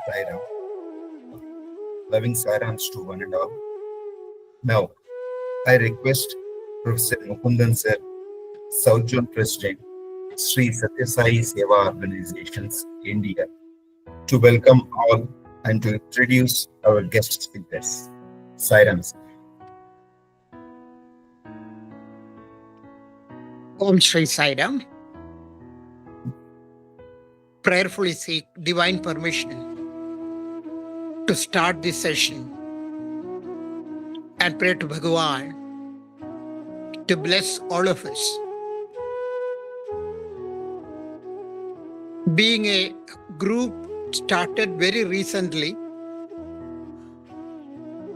Sairam. Loving Sairams to one and all. Now, I request Professor Mukundan Sir, South Zone President, Sri Sathya Seva Organizations, India, to welcome all and to introduce our guest speakers. Sairams. Om Shri Sairam. Prayerfully seek divine permission to start this session and pray to Bhagawan to bless all of us. Being a group started very recently,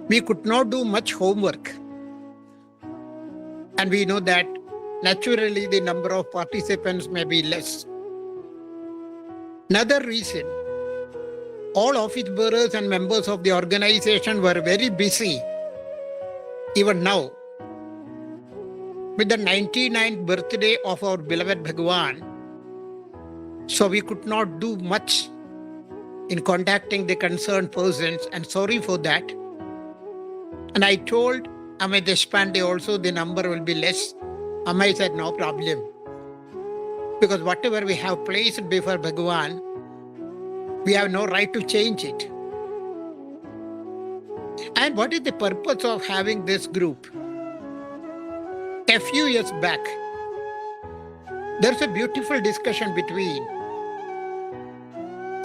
we could not do much homework. And we know that naturally the number of participants may be less. Another reason, all office bearers and members of the organization were very busy, even now, with the 99th birthday of our beloved Bhagawan. So we could not do much in contacting the concerned persons, and sorry for that. And I told Amey Deshpande also the number will be less. Amey said no problem. Because whatever we have placed before Bhagawan, we have no right to change it. And what is the purpose of having this group? A few years back, there's a beautiful discussion between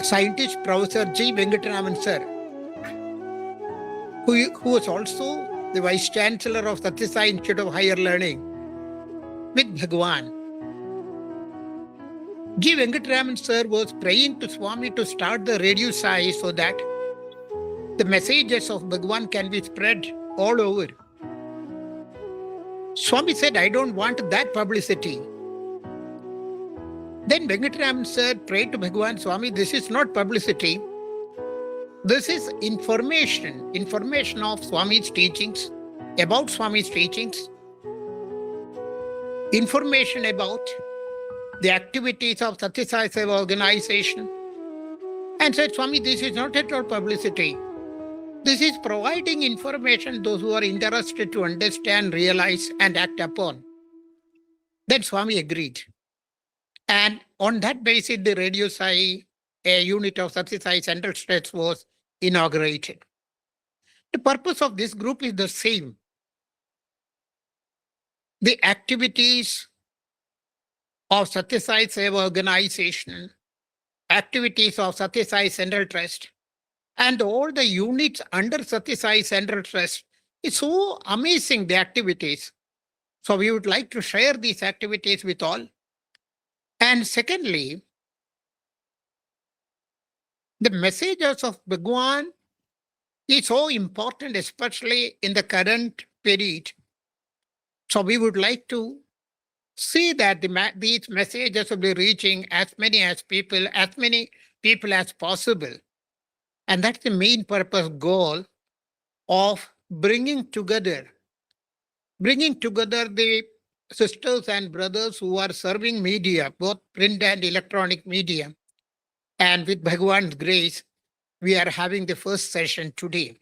scientist Professor G. Venkataraman Sir, who was also the Vice Chancellor of Sathya Sai Institute of Higher Learning, with Bhagawan. G. Venkataraman Sir was praying to Swami to start the radio Sai so that the messages of Bhagawan can be spread all over. Swami said, I don't want that publicity. Then Venkataraman Sir prayed to Bhagawan, Swami, this is not publicity. This is information of Swami's teachings, about Swami's teachings, information about the activities of Sathya Sai Seva organization, and said, Swami, this is not at all publicity. This is providing information those who are interested to understand, realize, and act upon. Then Swami agreed. And on that basis, the Radio Sai, a unit of Sathya Sai Central States, was inaugurated. The purpose of this group is the same. The activities of Sathya Sai Seva organization, activities of Sathya Sai Central Trust, and all the units under Sathya Sai Central Trust. It's so amazing, the activities. So we would like to share these activities with all. And secondly, the messages of Bhagawan is so important, especially in the current period. So we would like to see that these messages will be reaching as many people as possible. And that's the main purpose, goal of bringing together the sisters and brothers who are serving media, both print and electronic media. And with Bhagawan's grace, we are having the first session today.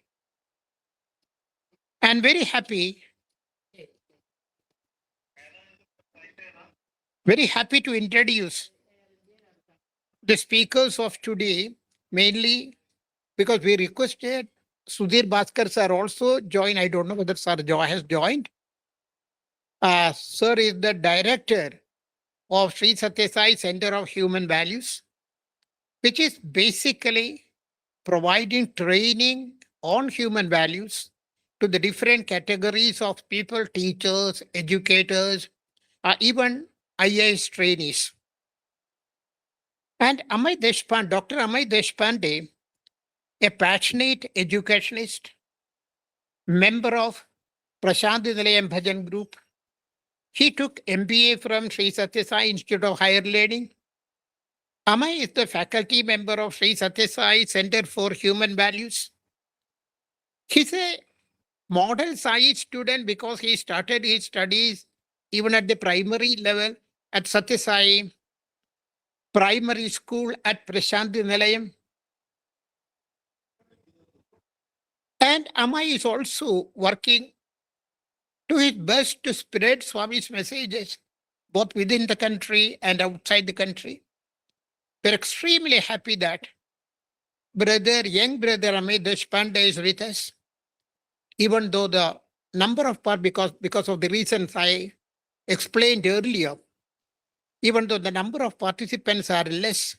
And very happy to introduce the speakers of today, mainly because we requested Sudheer Bhaskar sir also join. I don't know whether Sir has joined. Sir is the director of Sri Sathya Sai Center of Human Values, which is basically providing training on human values to the different categories of people, teachers, educators, even IAS trainees. And Dr. Amey Deshpande, a passionate educationist, member of Prashanthi Nilayam Bhajan Group. He took MBA from Sri Sathya Sai Institute of Higher Learning. Amey is the faculty member of Sri Sathya Sai Center for Human Values. He's a model Sai student because he started his studies even at the primary level at Sathya Sai Primary School at Prashanthi Nilayam. And Amey is also working to his best to spread Swami's messages, both within the country and outside the country. We're extremely happy that young brother Amey Deshpande is with us, even though the number of because of the reasons I explained earlier, even though the number of participants are less,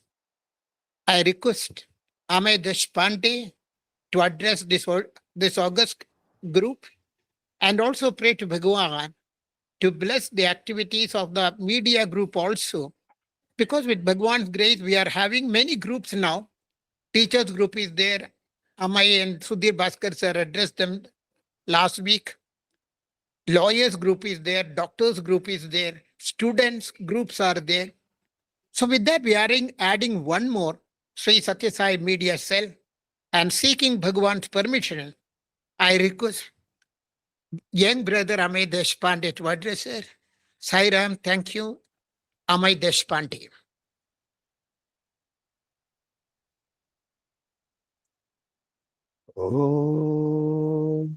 I request Amey Deshpande to address this August group and also pray to Bhagawan to bless the activities of the media group also. Because with Bhagawan's grace, we are having many groups now. Teachers group is there. Amey and Sudheer Bhaskar sir addressed them last week. Lawyers group is there. Doctors group is there. Students groups are there. So with that, we are adding one more, Sri Sathya Sai Media Cell, and seeking Bhagawan's permission, I request young brother Amey Deshpande to address her. Sai Ram, thank you. Amey Deshpande. Oh.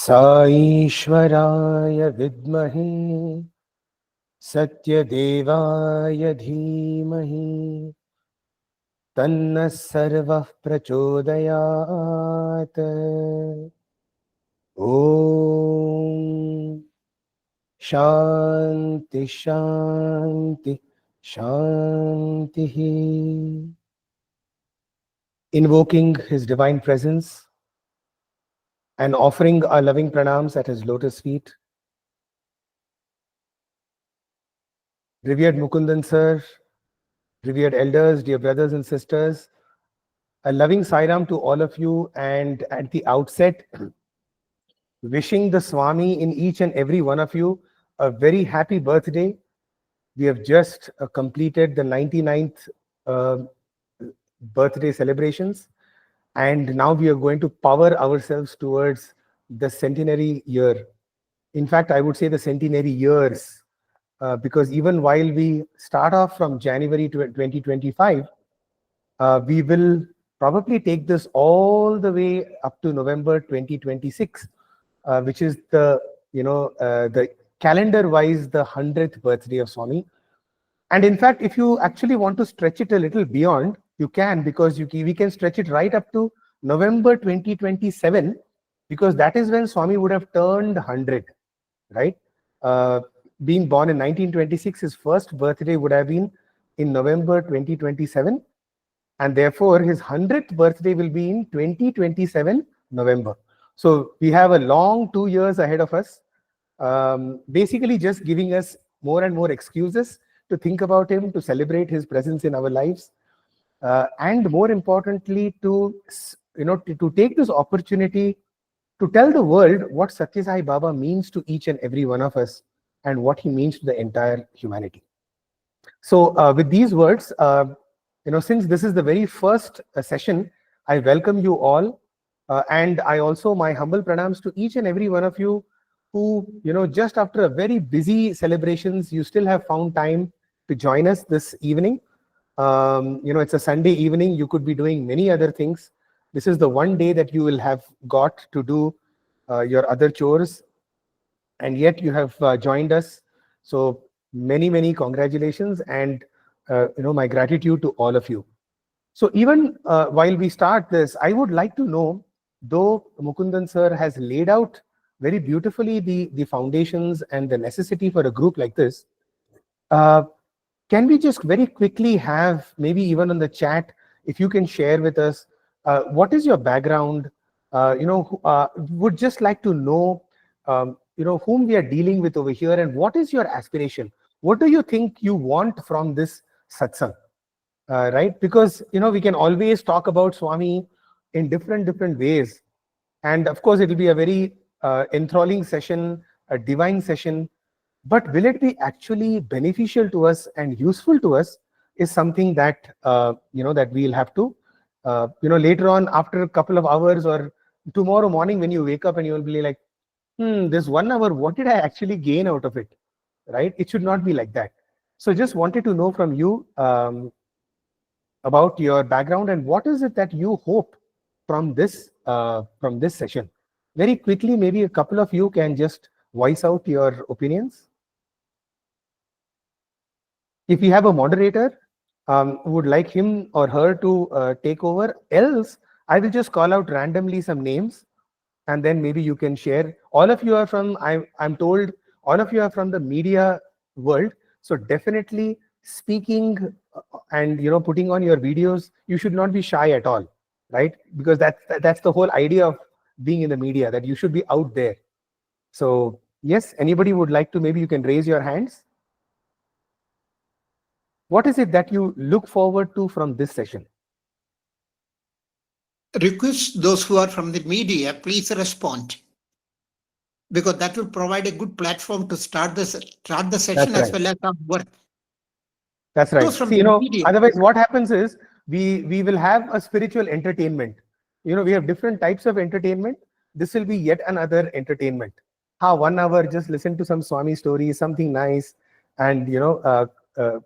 साईश्वराय विद्महे सत्यदेवाय धीमहि तन्नः सर्वः प्रचोदयात्। ॐ शान्ति शान्ति शान्तिः। Invoking His divine presence and offering our loving pranams at His lotus feet. Revered Mukundan sir, revered elders, dear brothers and sisters, a loving Sairam to all of you, and at the outset, wishing the Swami in each and every one of you a very happy birthday. We have just completed the 99th birthday celebrations, and now we are going to power ourselves towards the centenary year. In fact, I would say the centenary years, because even while we start off from January 2025, we will probably take this all the way up to November 2026, which is the calendar-wise the 100th birthday of Swami. And in fact, if you actually want to stretch it a little beyond, you can, because we can stretch it right up to November 2027, because that is when Swami would have turned 100, right? Being born in 1926, his first birthday would have been in November 2027, and therefore his 100th birthday will be in 2027 November. So we have a long 2 years ahead of us, basically just giving us more and more excuses to think about him, to celebrate his presence in our lives, and more importantly, to take this opportunity to tell the world what Sathya Sai Baba means to each and every one of us, and what he means to the entire humanity. So with these words, since this is the very first session, I welcome you all, and I also my humble pranams to each and every one of you who, just after a very busy celebrations, you still have found time to join us this evening. It's a Sunday evening. You could be doing many other things. This is the one day that you will have got to do your other chores, and yet you have joined us. So many congratulations, and my gratitude to all of you. So even while we start this, I would like to know, though Mukundan sir has laid out very beautifully the foundations and the necessity for a group like this, can we just very quickly have, maybe even on the chat, if you can share with us, what is your background? Would just like to know, whom we are dealing with over here, and what is your aspiration? What do you think you want from this satsang? Right? Because, we can always talk about Swami in different ways. And of course, it will be a very enthralling session, a divine session. But will it be actually beneficial to us and useful to us is something that, that we'll have to, later on after a couple of hours, or tomorrow morning when you wake up and you'll be like, this 1 hour, what did I actually gain out of it? Right? It should not be like that. So just wanted to know from you about your background and what is it that you hope from this session. Very quickly, maybe a couple of you can just voice out your opinions. If we have a moderator, would like him or her to take over. Else, I will just call out randomly some names, and then maybe you can share. All of you are from, I'm told, all of you are from the media world. So definitely speaking and putting on your videos, you should not be shy at all, right? Because that's the whole idea of being in the media, that you should be out there. So yes, anybody would like to, maybe you can raise your hands. What is it that you look forward to from this session? Request those who are from the media, please respond, because that will provide a good platform to start the session. That's as well as our work. That's right. See, otherwise what happens is we will have a spiritual entertainment. We have different types of entertainment. This will be yet another entertainment. 1 hour, just listen to some Swami story, something nice, and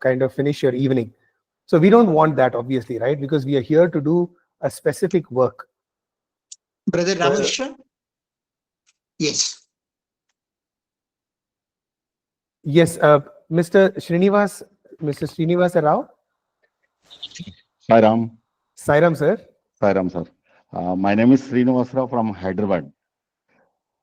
kind of finish your evening. So we don't want that, obviously, right? Because we are here to do a specific work. Brother Ramakrishna? Yes. Yes, Mr. Srinivasa Rao. Sairam. Sairam, sir. Sairam, sir. My name is Srinivasa Rao from Hyderabad.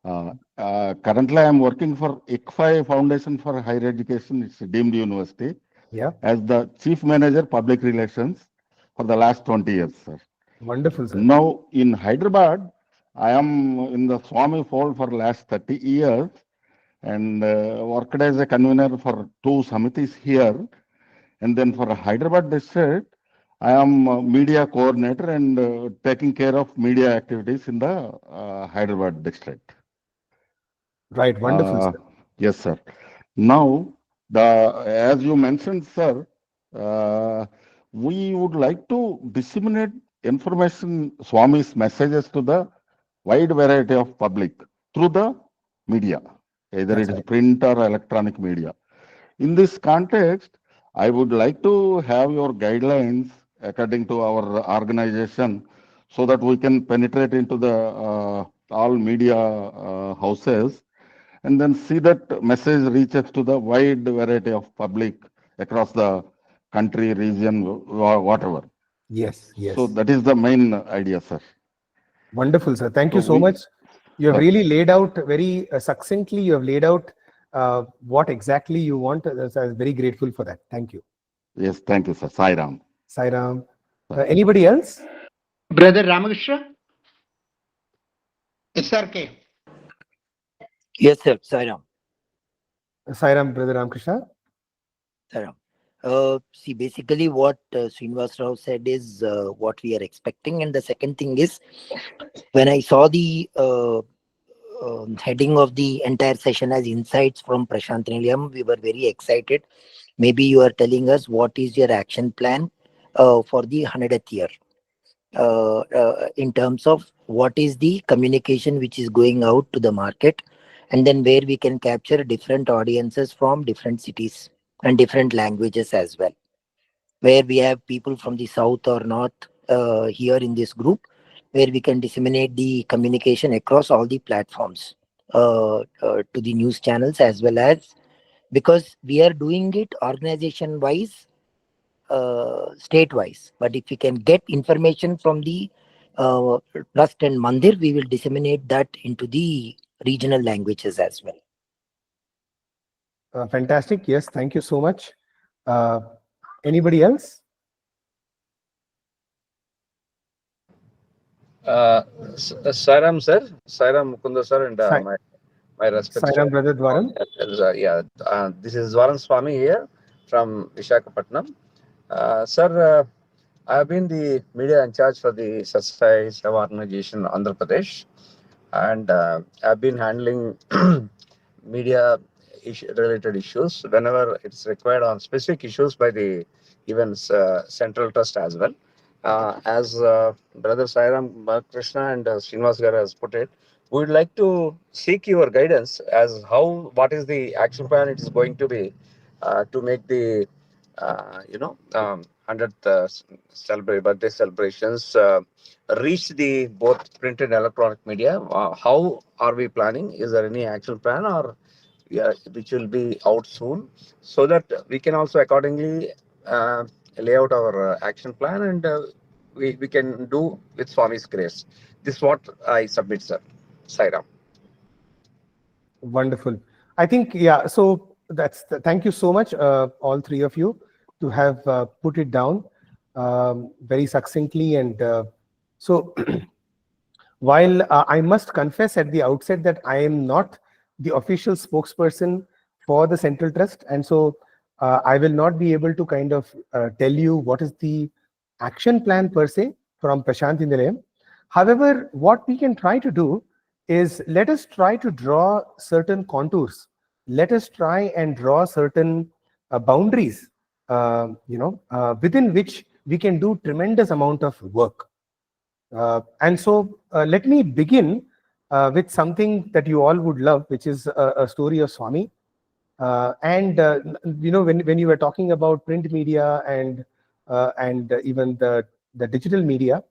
Currently, I am working for ICFI Foundation for Higher Education. It's a deemed university. Yeah. As the Chief Manager, Public Relations for the last 20 years, sir. Wonderful, sir. Now, in Hyderabad, I am in the Swami fold for last 30 years and worked as a convener for 2 samitis here. And then for Hyderabad district, I am a media coordinator and taking care of media activities in the Hyderabad district. Right, wonderful, sir. Yes, sir. Now, as you mentioned, sir, we would like to disseminate information, Swami's messages to the wide variety of public through the media, either it is print or electronic media. In this context, I would like to have your guidelines according to our organization so that we can penetrate into the all media houses and then see that message reaches to the wide variety of public across the country, region, whatever. Yes, yes. So that is the main idea, sir. Wonderful, sir. Thank you so much. You have really laid out very succinctly. You have laid out what exactly you want. So I'm very grateful for that. Thank you. Yes, thank you, sir. Sairam. Sairam. Anybody else? Brother Ramakrishna? SRK. Yes, sir. Sairam. Sairam, Brother Ramakrishna. Sairam. See, basically what Srinivas Rao said is what we are expecting. And the second thing is, when I saw the heading of the entire session as insights from Prashanthi Nilayam, we were very excited. Maybe you are telling us what is your action plan for the 100th year in terms of what is the communication which is going out to the market, and then where we can capture different audiences from different cities and different languages as well, where we have people from the south or north here in this group, where we can disseminate the communication across all the platforms to the news channels, as well as, because we are doing it organization wise, state wise, but if we can get information from the trust and mandir, we will disseminate that into the regional languages as well. Fantastic. Yes, thank you so much. Anybody else? Sairam, sir. Sairam Mukunda, sir, and my respect. Sairam, Brother Dwaram. This is Dwaram Swami here from Visakhapatnam. Sir, I have been the media in charge for the SSSCHV organization, Andhra Pradesh, and I've been handling media related issues whenever it's required on specific issues by the even central trust as well. As Brother Sairam Krishna and Srinivas Garu has put it, we would like to seek your guidance as what is the action plan it is going to be to make the 100th birthday celebrations reach the both print and electronic media. How are we planning? Is there any action plan, or which will be out soon, so that we can also accordingly lay out our action plan, and we can do with Swami's grace. This is what I submit, sir. Sairam. Wonderful. I think, yeah, so thank you so much, all three of you, to have put it down very succinctly. And so while I must confess at the outset that I am not the official spokesperson for the Central Trust, and so I will not be able to kind of tell you what is the action plan per se from Prashanthi Nilayam. However, what we can try to do is, let us try to draw certain contours. Let us try and draw certain boundaries, within which we can do tremendous amount of work. And so let me begin with something that you all would love, which is a story of Swami. When you were talking about print media and even the digital media,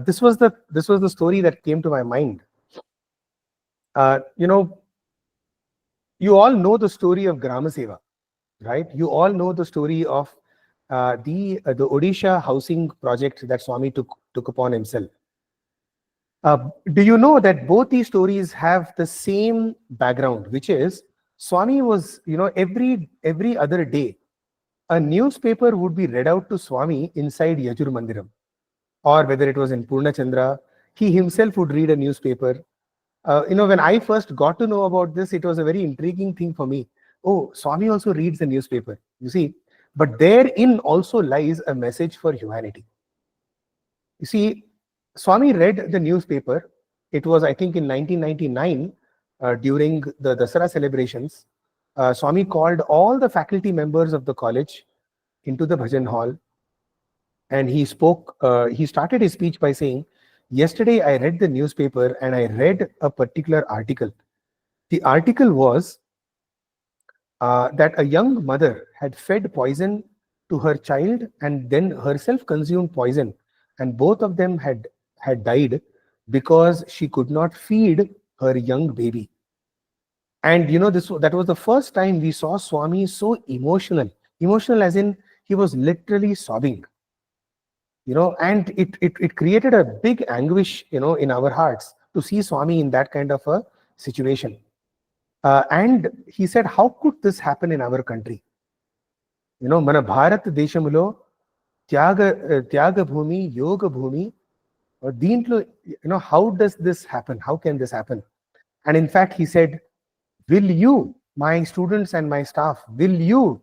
this was the story that came to my mind. You all know the story of Grama Seva, right? You all know the story of the Odisha housing project that Swami took upon himself. Do you know that both these stories have the same background, which is Swami was, every other day, a newspaper would be read out to Swami inside Yajur Mandiram, or whether it was in Purna Chandra, he himself would read a newspaper. When I first got to know about this, it was a very intriguing thing for me. Oh, Swami also reads the newspaper, you see. But therein also lies a message for humanity. You see, Swami read the newspaper. It was, I think, in 1999, during the Dasara celebrations. Swami called all the faculty members of the college into the bhajan hall. And he spoke, he started his speech by saying, yesterday I read the newspaper and I read a particular article. The article was that a young mother had fed poison to her child and then herself consumed poison, and both of them had died because she could not feed her young baby. And that was the first time we saw Swami so emotional as in he was literally sobbing. And it created a big anguish, in our hearts to see Swami in that kind of a situation. And he said, how could this happen in our country? Mana Bharat Deshamulo, Tyaga Bhumi, Yoga Bhumi, or Deentlo, how does this happen? How can this happen? And in fact, he said, will you, my students and my staff, will you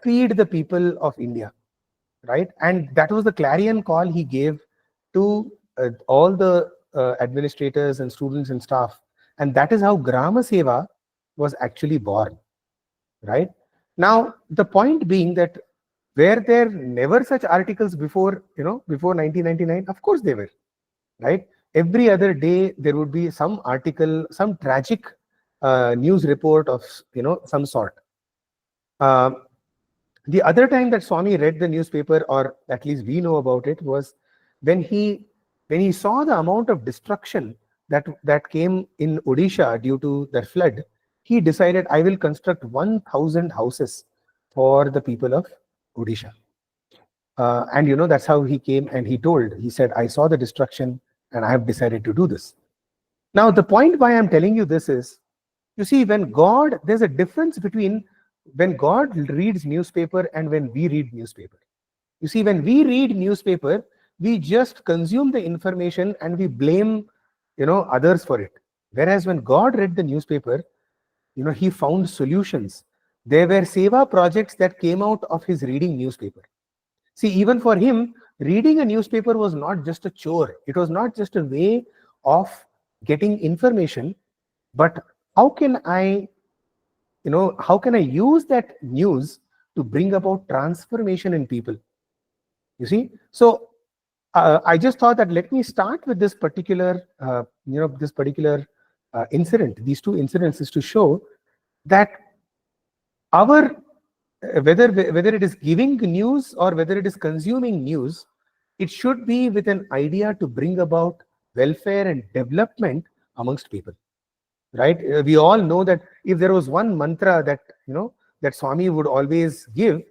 feed the people of India? Right? And that was the clarion call he gave to all the administrators and students and staff. And that is how Grama Seva was actually born. Right? Now, the point being that were there never such articles before 1999? Of course they were. Right? Every other day there would be some article, some tragic news report of some sort. The other time that Swami read the newspaper, or at least we know about it, was when he saw the amount of destruction that came in Odisha due to the flood. He decided, I will construct 1,000 houses for the people of Odisha. And that's how he came and he said, I saw the destruction and I have decided to do this. Now, the point why I'm telling you this is, you see, there's a difference between when God reads newspaper and when we read newspaper. You see, when we read newspaper, we just consume the information and we blame, others for it. Whereas when God read the newspaper, he found solutions. There were Seva projects that came out of his reading newspaper. See, even for him, reading a newspaper was not just a chore. It was not just a way of getting information, but how can I use that news to bring about transformation in people? You see, so I just thought that let me start with this particular, incident, these two incidences, to show that our whether it is giving news or whether it is consuming news, it should be with an idea to bring about welfare and development amongst people, right? We all know that if there was one mantra that that Swami would always give,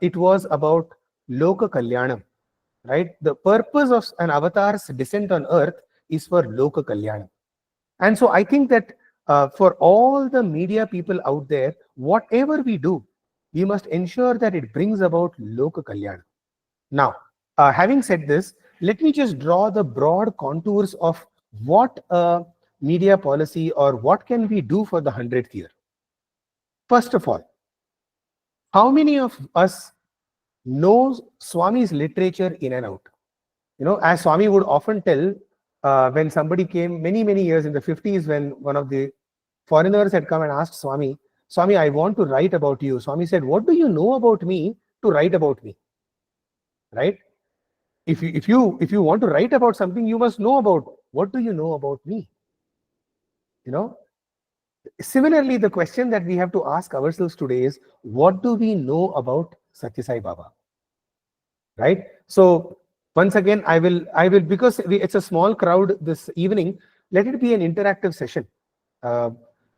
it was about Loka Kalyanam, right? The purpose of an avatar's descent on earth is for Loka Kalyanam. And so I think that for all the media people out there, whatever we do, we must ensure that it brings about Loka Kalyanam. Now, having said this, let me just draw the broad contours of what a media policy or what can we do for the 100th year. First of all, how many of us know Swami's literature in and out? As Swami would often tell, when somebody came many years in the 50s, when one of the foreigners had come and asked Swami, Swami, I want to write about you. Swami said, what do you know about me to write about me? Right? If you want to write about something, you must know about what do you know about me. Similarly, the question that we have to ask ourselves today is, what do we know about Sathya Sai Baba? Right? So once again, I will because it's a small crowd this evening, let it be an interactive session.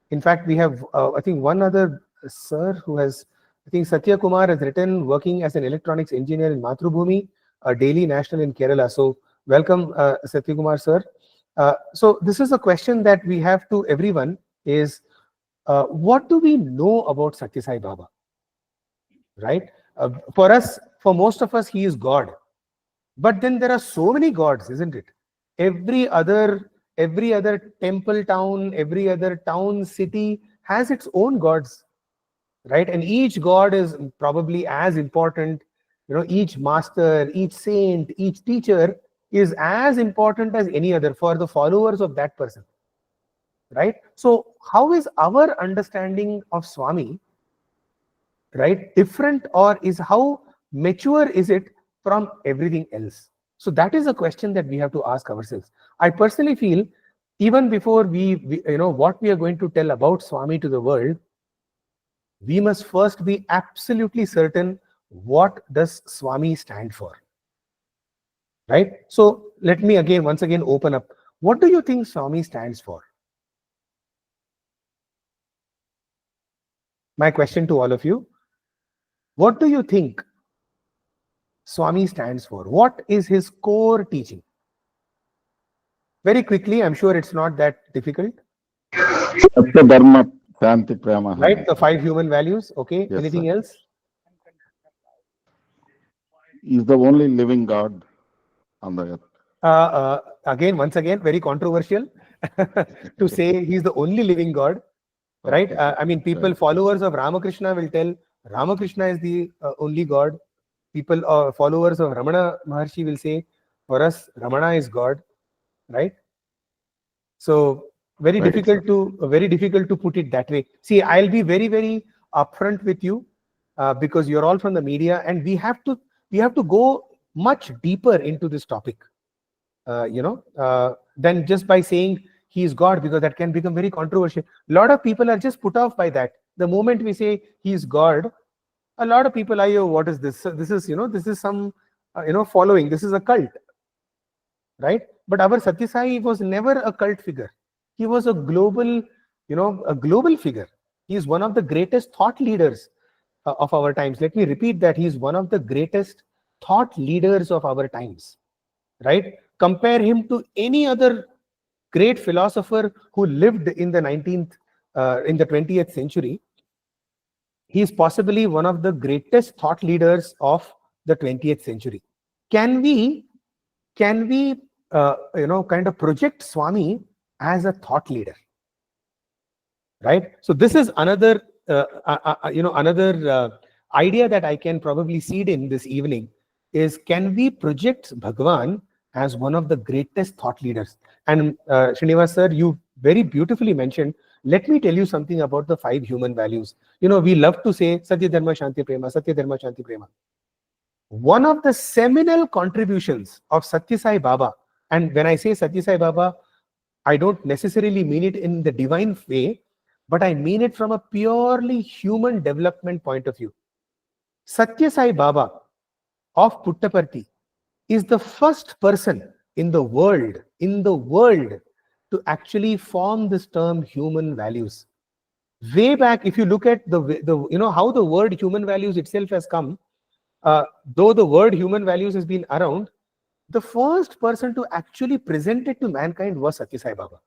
In fact, we have I think one other sir who has, I think Sathya Kumar has written, working as an electronics engineer in Mathrubhumi, a daily national in Kerala. So welcome, Sathya Kumar sir. So this is a question that we have to everyone is, what do we know about Sathya Sai Baba? Right? For most of us, he is God. But then there are so many gods, isn't it? Every other temple town, every other town, city has its own gods, right? And each god is probably as important. Each master, each saint, each teacher is as important as any other for the followers of that person, right? So how is our understanding of Swami, right, different, or is how mature is it from everything else? So that is a question that we have to ask ourselves. I personally feel, even before we what we are going to tell about Swami to the world, we must first be absolutely certain what does Swami stand for, right? So let me once again open up. What do you think Swami stands for? My question to all of you, what do you think Swami stands for? What is his core teaching? Very quickly, I'm sure it's not that difficult. Sathya, Dharma, Shanti, Prema. Right, the 5 human values. Okay, Yes, anything sir. else? Is the only living God on the earth. Once again, very controversial to say he's the only living God, right? Okay. I mean, people, followers of Ramakrishna will tell Ramakrishna is the only God. People, followers of Ramana Maharshi will say, for us, Ramana is God, right? So very difficult to put it that way. See, I'll be very upfront with you because you're all from the media, and we have to go much deeper into this topic, than just by saying he is God, because that can become very controversial. A lot of people are just put off by that. The moment we say he is God, a lot of people are, what is this? This is some, following. This is a cult, right? But our Sathya Sai was never a cult figure. He was a global figure. He is one of the greatest thought leaders of our times. Let me repeat that. He is one of the greatest thought leaders of our times, right? Compare him to any other great philosopher who lived in the 20th century. He is possibly one of the greatest thought leaders of the 20th century. Can we kind of project Swami as a thought leader, right? So this is another idea that I can probably seed in this evening is, can we project Bhagawan as one of the greatest thought leaders? And Srinivas sir, you very beautifully mentioned, let me tell you something about the 5 human values. We love to say Satya Dharma Shanti Prema, Satya Dharma Shanti Prema. One of the seminal contributions of Sathya Sai Baba, and when I say Sathya Sai Baba, I don't necessarily mean it in the divine way. but I mean it from a purely human development point of view. Satya Sai Baba of Puttaparthi is the first person in the world to actually form this term human values. Way back, if you look at the how the word human values itself has come, though the word human values has been around, the first person to actually present it to mankind was Satya Sai Baba.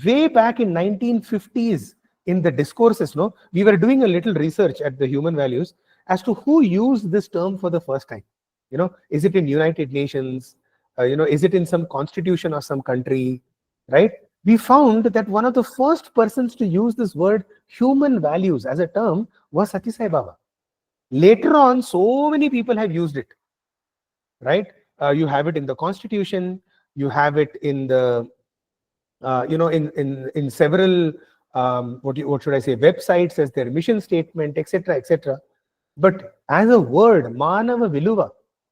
Way back in 1950s, in the discourses, we were doing a little research at the human values as to who used this term for the first time. Is it in United Nations? Is it in some constitution of some country, right? We found that one of the first persons to use this word human values as a term was Satya Sai Baba. Later on, so many people have used it, right? You have it in the constitution, you have it in the, in several, what should I say, websites as their mission statement, etc., etc. But as a word, Manava Viluva,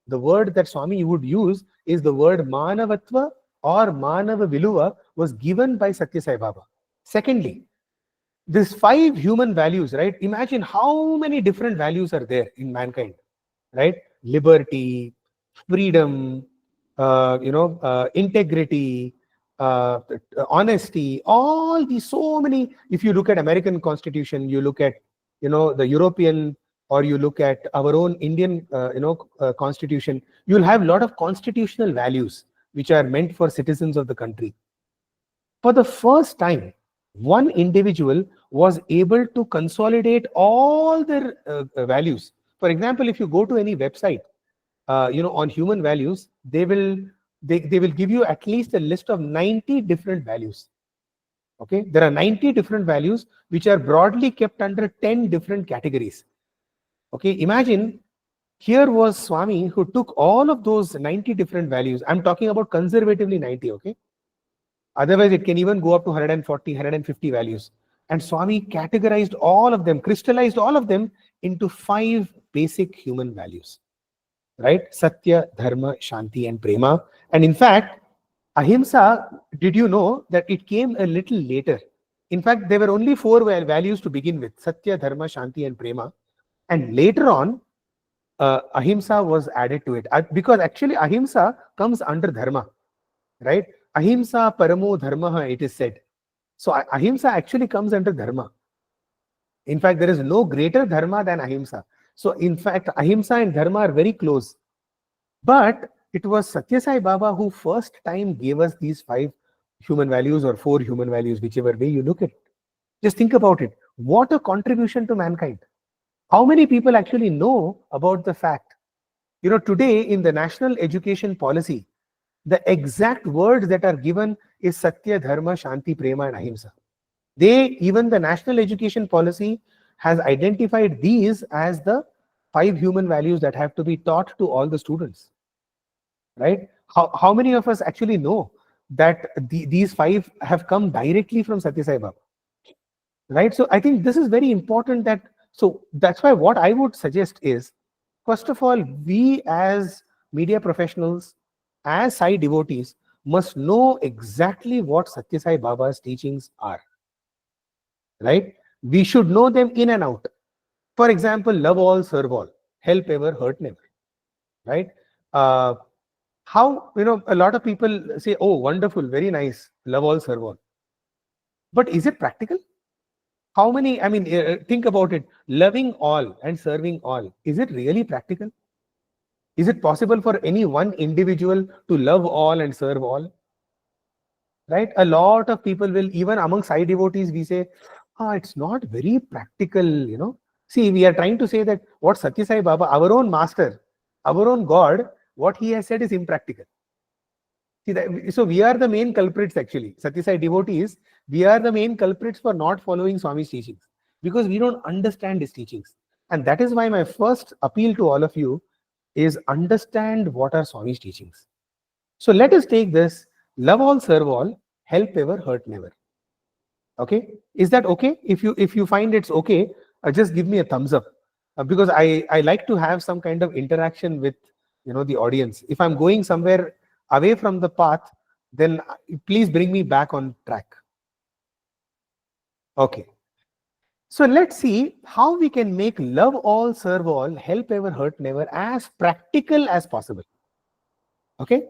the word that Swami would use is the word Manavatva or Manava Viluva was given by Satya Sai Baba. Secondly, these 5 human values, right? Imagine how many different values are there in mankind, right? Liberty, freedom, integrity, honesty, all these, so many. If you look at American Constitution, you look at, the European, or you look at our own Indian, Constitution, you'll have a lot of constitutional values which are meant for citizens of the country. For the first time, one individual was able to consolidate all their values. For example, if you go to any website, on human values, they will give you at least a list of 90 different values. Okay, there are 90 different values which are broadly kept under 10 different categories. Okay, imagine here was Swami who took all of those 90 different values. I'm talking about conservatively 90, okay? Otherwise, it can even go up to 140, 150 values. And Swami categorized all of them, crystallized all of them into 5 basic human values, right? Satya, Dharma, Shanti, and Prema. And in fact, Ahimsa, did you know that it came a little later? In fact, there were only 4 values to begin with: Satya, Dharma, Shanti, and Prema. And later on, Ahimsa was added to it. Because actually, Ahimsa comes under Dharma, right? Ahimsa paramo dharma, it is said. So Ahimsa actually comes under Dharma. In fact, there is no greater Dharma than Ahimsa. So in fact, Ahimsa and Dharma are very close. But it was Satya Sai Baba who first time gave us these 5 human values, or 4 human values, whichever way you look at it. Just think about it. What a contribution to mankind. How many people actually know about the fact? Today in the national education policy, the exact words that are given is Satya, Dharma, Shanti, Prema, and Ahimsa. Even the national education policy has identified these as the 5 human values that have to be taught to all the students, right? How many of us actually know that these 5 have come directly from Satya Sai Baba, right? So I think this is very important. So that's why what I would suggest is, first of all, we as media professionals, as Sai devotees, must know exactly what Satya Sai Baba's teachings are, right? We should know them in and out. For example, love all, serve all, help ever, hurt never, right? How, a lot of people say, oh, wonderful, very nice, love all, serve all. But is it practical? How many, think about it, loving all and serving all, is it really practical? Is it possible for any one individual to love all and serve all? Right? A lot of people will, even among Sai devotees, we say, it's not very practical, See, we are trying to say that what Satya Sai Baba, our own master, our own God, what he has said is impractical. See, so we are the main culprits actually. Satya Sai devotees, we are the main culprits for not following Swami's teachings, because we don't understand his teachings. And that is why my first appeal to all of you is understand what are Swami's teachings. So let us take this: love all, serve all, help ever, hurt never. Okay, is that okay? If you find it's okay, just give me a thumbs up, because I like to have some kind of interaction with the audience. If I'm going somewhere away from the path, then please bring me back on track. Okay, So let's see how we can make love all, serve all, help ever, hurt never as practical as possible. Okay.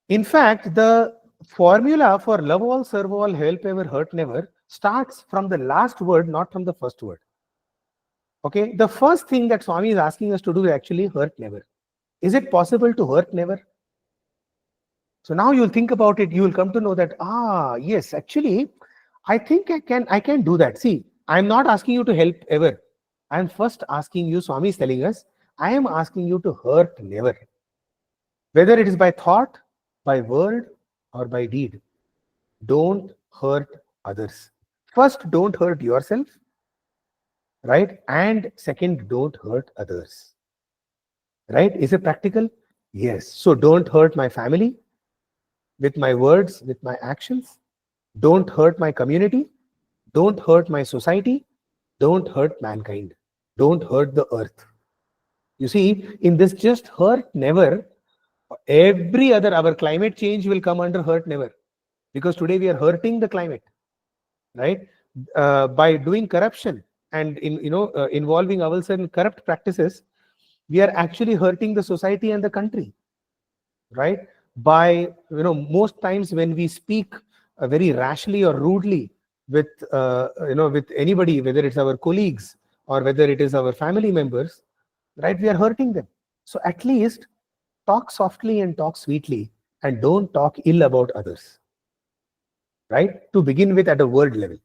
In fact, the formula for love all, serve all, help ever, hurt never starts from the last word, not from the first word. Okay. The first thing that Swami is asking us to do is actually hurt never. Is it possible to hurt never? So now you'll think about it, you will come to know that, yes, actually, I think I can do that. See, I'm not asking you to help ever. I'm first asking you, Swami is telling us, I am asking you to hurt never. Whether it is by thought, by word, or by deed. Don't hurt others. First, don't hurt yourself, right? And second, don't hurt others. Right? Is it practical? Yes. So don't hurt my family with my words, with my actions. Don't hurt my community. Don't hurt my society. Don't hurt mankind. Don't hurt the earth. You see, in this just hurt never, every other, our climate change will come under hurt never. Because today we are hurting the climate, right? By doing corruption and involving ourselves in corrupt practices, we are actually hurting the society and the country, right? By most times when we speak very rashly or rudely with with anybody, whether it's our colleagues or whether it is our family members, right? We are hurting them. So at least talk softly and talk sweetly and don't talk ill about others, right? To begin with at a word level.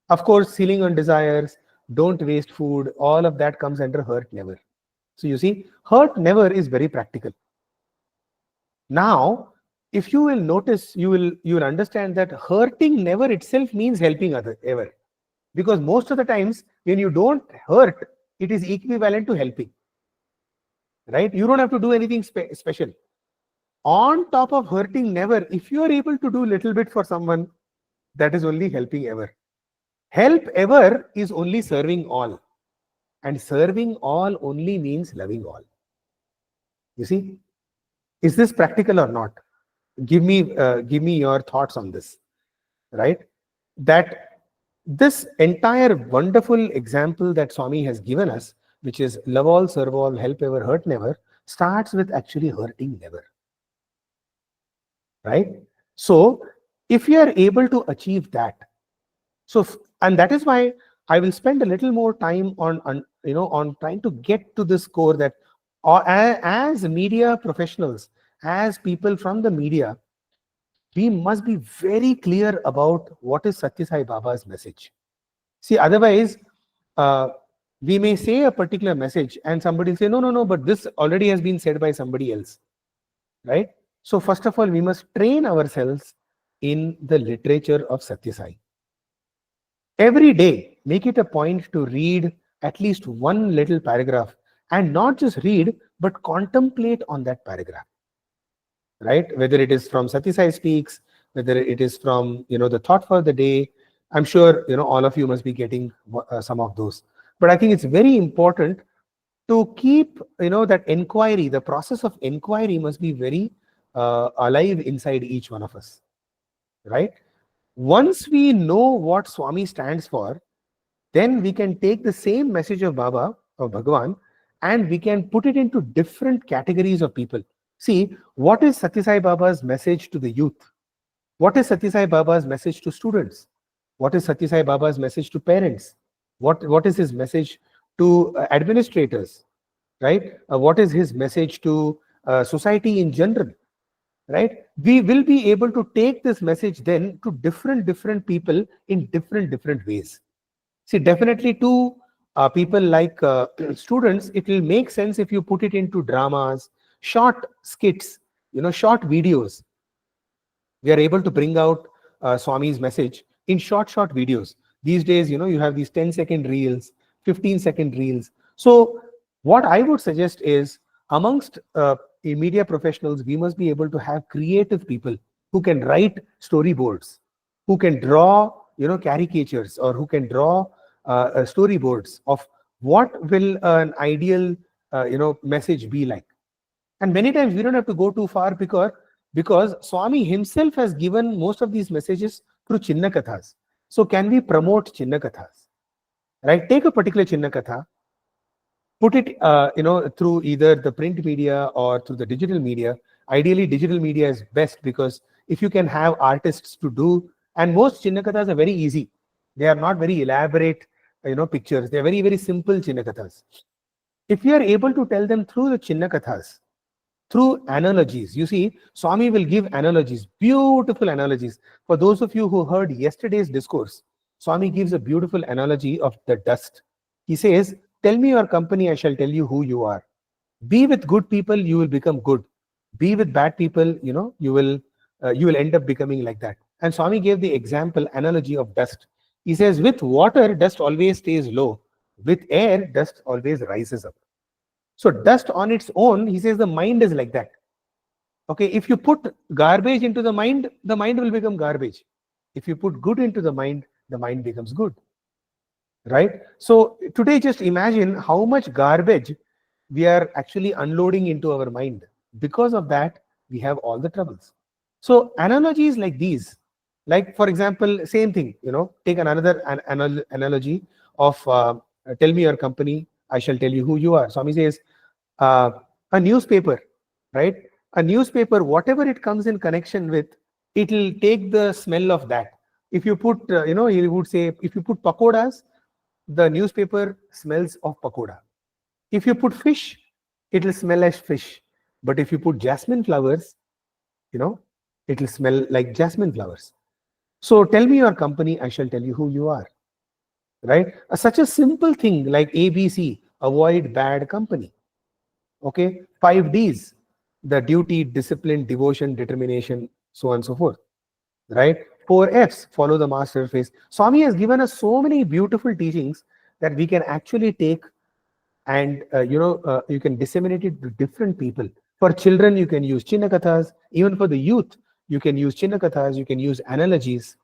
Of course, sealing on desires, don't waste food, all of that comes under hurt never. So you see, hurt never is very practical. Now, if you will notice, you will understand that hurting never itself means helping other ever. Because most of the times when you don't hurt, it is equivalent to helping. Right? You don't have to do anything special. On top of hurting never, if you are able to do a little bit for someone, that is only helping ever. Help ever is only serving all. And serving all only means loving all. You see? Is this practical or not? Give me your thoughts on this. Right? That this entire wonderful example that Swami has given us, which is love all, serve all, help ever, hurt never, starts with actually hurting never. Right? So, if you are able to achieve that, and that is why I will spend a little more time on trying to get to this core that as media professionals, as people from the media, we must be very clear about what is Sathya Sai Baba's message. See, otherwise, we may say a particular message and somebody will say, no, but this already has been said by somebody else. Right? So first of all, we must train ourselves in the literature of Sathya Sai. Every day, make it a point to read at least one little paragraph, and not just read, but contemplate on that paragraph. Right? Whether it is from Sathya Sai Speaks, whether it is from the thought for the day. I'm sure all of you must be getting some of those. But I think it's very important to keep that inquiry. The process of inquiry must be very alive inside each one of us. Right? Once we know what Swami stands for, then we can take the same message of Baba or Bhagawan and we can put it into different categories of people. See, what is Sathya Sai Baba's message to the youth? What is Sathya Sai Baba's message to students? What is Sathya Sai Baba's message to parents? What is his message to administrators? Right? What is his message to society in general? Right? We will be able to take this message then to different people in different ways. See, definitely to people like students, it will make sense if you put it into dramas, short skits, short videos. We are able to bring out Swami's message in short videos. These days, you have these 10-second reels, 15-second reels. So what I would suggest is, amongst media professionals, we must be able to have creative people who can write storyboards, who can draw, caricatures, or who can draw storyboards of what will an ideal, message be like. And many times we don't have to go too far because Swami himself has given most of these messages through Chinna Kathas. So can we promote Chinna Kathas? right? Take a particular Chinna Katha, put it through either the print media or through the digital media. Ideally digital media is best, because if you can have artists to do, and most Chinna Kathas are very easy, they are not very elaborate pictures, they are very, very simple Chinna Kathas. If you are able to tell them through the Chinna Kathas, through analogies, you see, Swami will give analogies, beautiful analogies. For those of you who heard yesterday's discourse, Swami gives a beautiful analogy of the dust. He says, tell me your company, I shall tell you who you are. Be with good people, you will become good. Be with bad people, you will end up becoming like that. And Swami gave the example, analogy of dust. He says, with water, dust always stays low. With air, dust always rises up. So dust on its own, he says, the mind is like that. Okay, if you put garbage into the mind will become garbage. If you put good into the mind becomes good. Right? So today, just imagine how much garbage we are actually unloading into our mind. Because of that, we have all the troubles. So analogies like these, like for example, same thing, take another analogy of tell me your company, I shall tell you who you are. Swami says, a newspaper, right? A newspaper, whatever it comes in connection with, it will take the smell of that. If you put, he would say, if you put pakodas, the newspaper smells of pakoda. If you put fish, it will smell as fish. But if you put jasmine flowers, it will smell like jasmine flowers. So tell me your company, I shall tell you who you are. Right? Such a simple thing like ABC, avoid bad company. Okay, 5 Ds, the duty, discipline, devotion, determination, so on and so forth. Right? 4 Fs, follow the master face. Swami has given us so many beautiful teachings that we can actually take and you can disseminate it to different people. For children, you can use Chinna Kathas. Even for the youth, you can use Chinna Kathas, you can use analogies.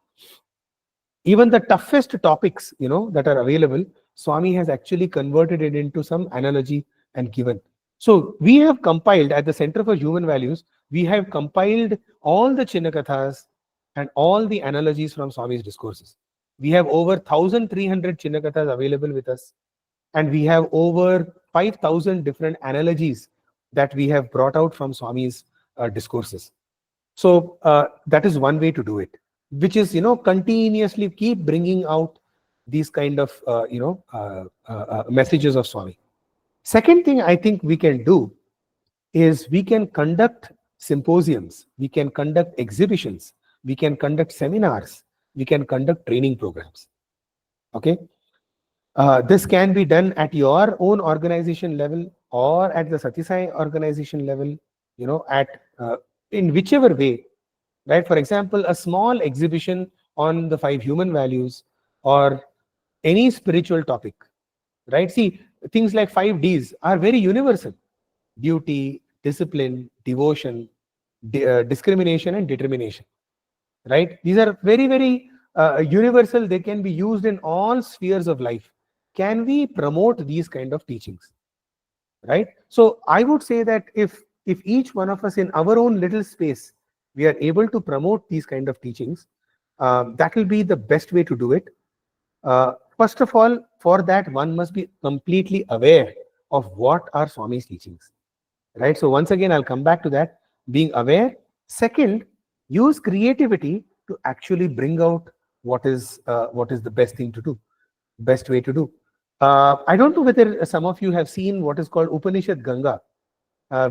Even the toughest topics, that are available, Swami has actually converted it into some analogy and given. So we have compiled at the Center for Human Values, we have compiled all the Chinna Kathas and all the analogies from Swami's discourses. We have over 1,300 Chinna Kathas available with us. And we have over 5,000 different analogies that we have brought out from Swami's discourses. So that is one way to do it, which is, continuously keep bringing out these kind of, messages of Swami. Second thing I think we can do is we can conduct symposiums, we can conduct exhibitions, we can conduct seminars, we can conduct training programs. Okay. This can be done at your own organization level or at the Sathya Sai organization level, in whichever way, right? For example, a small exhibition on the 5 human values or any spiritual topic, right? See, things like 5 Ds are very universal: duty, discipline, devotion, discrimination, and determination, right? These are very, very universal. They can be used in all spheres of life. Can we promote these kind of teachings, right? So I would say that if each one of us in our own little space, we are able to promote these kind of teachings, that will be the best way to do it. First of all, for that, one must be completely aware of what are Swami's teachings, right? So once again, I'll come back to that, being aware. Second, use creativity to actually bring out what is the best thing to do, best way to do. I don't know whether some of you have seen what is called Upanishad Ganga,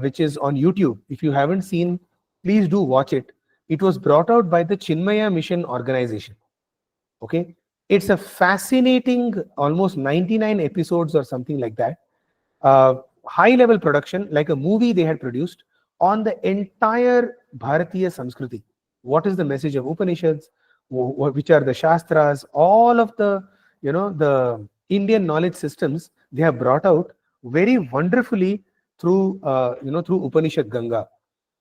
which is on YouTube. If you haven't seen, please do watch it. It was brought out by the Chinmaya Mission organization. Okay, it's a fascinating, almost 99 episodes or something like that. High level production, like a movie they had produced on the entire Bharatiya Samskriti. What is the message of Upanishads? Which are the Shastras? All of the, the Indian knowledge systems they have brought out very wonderfully through, through Upanishad Ganga.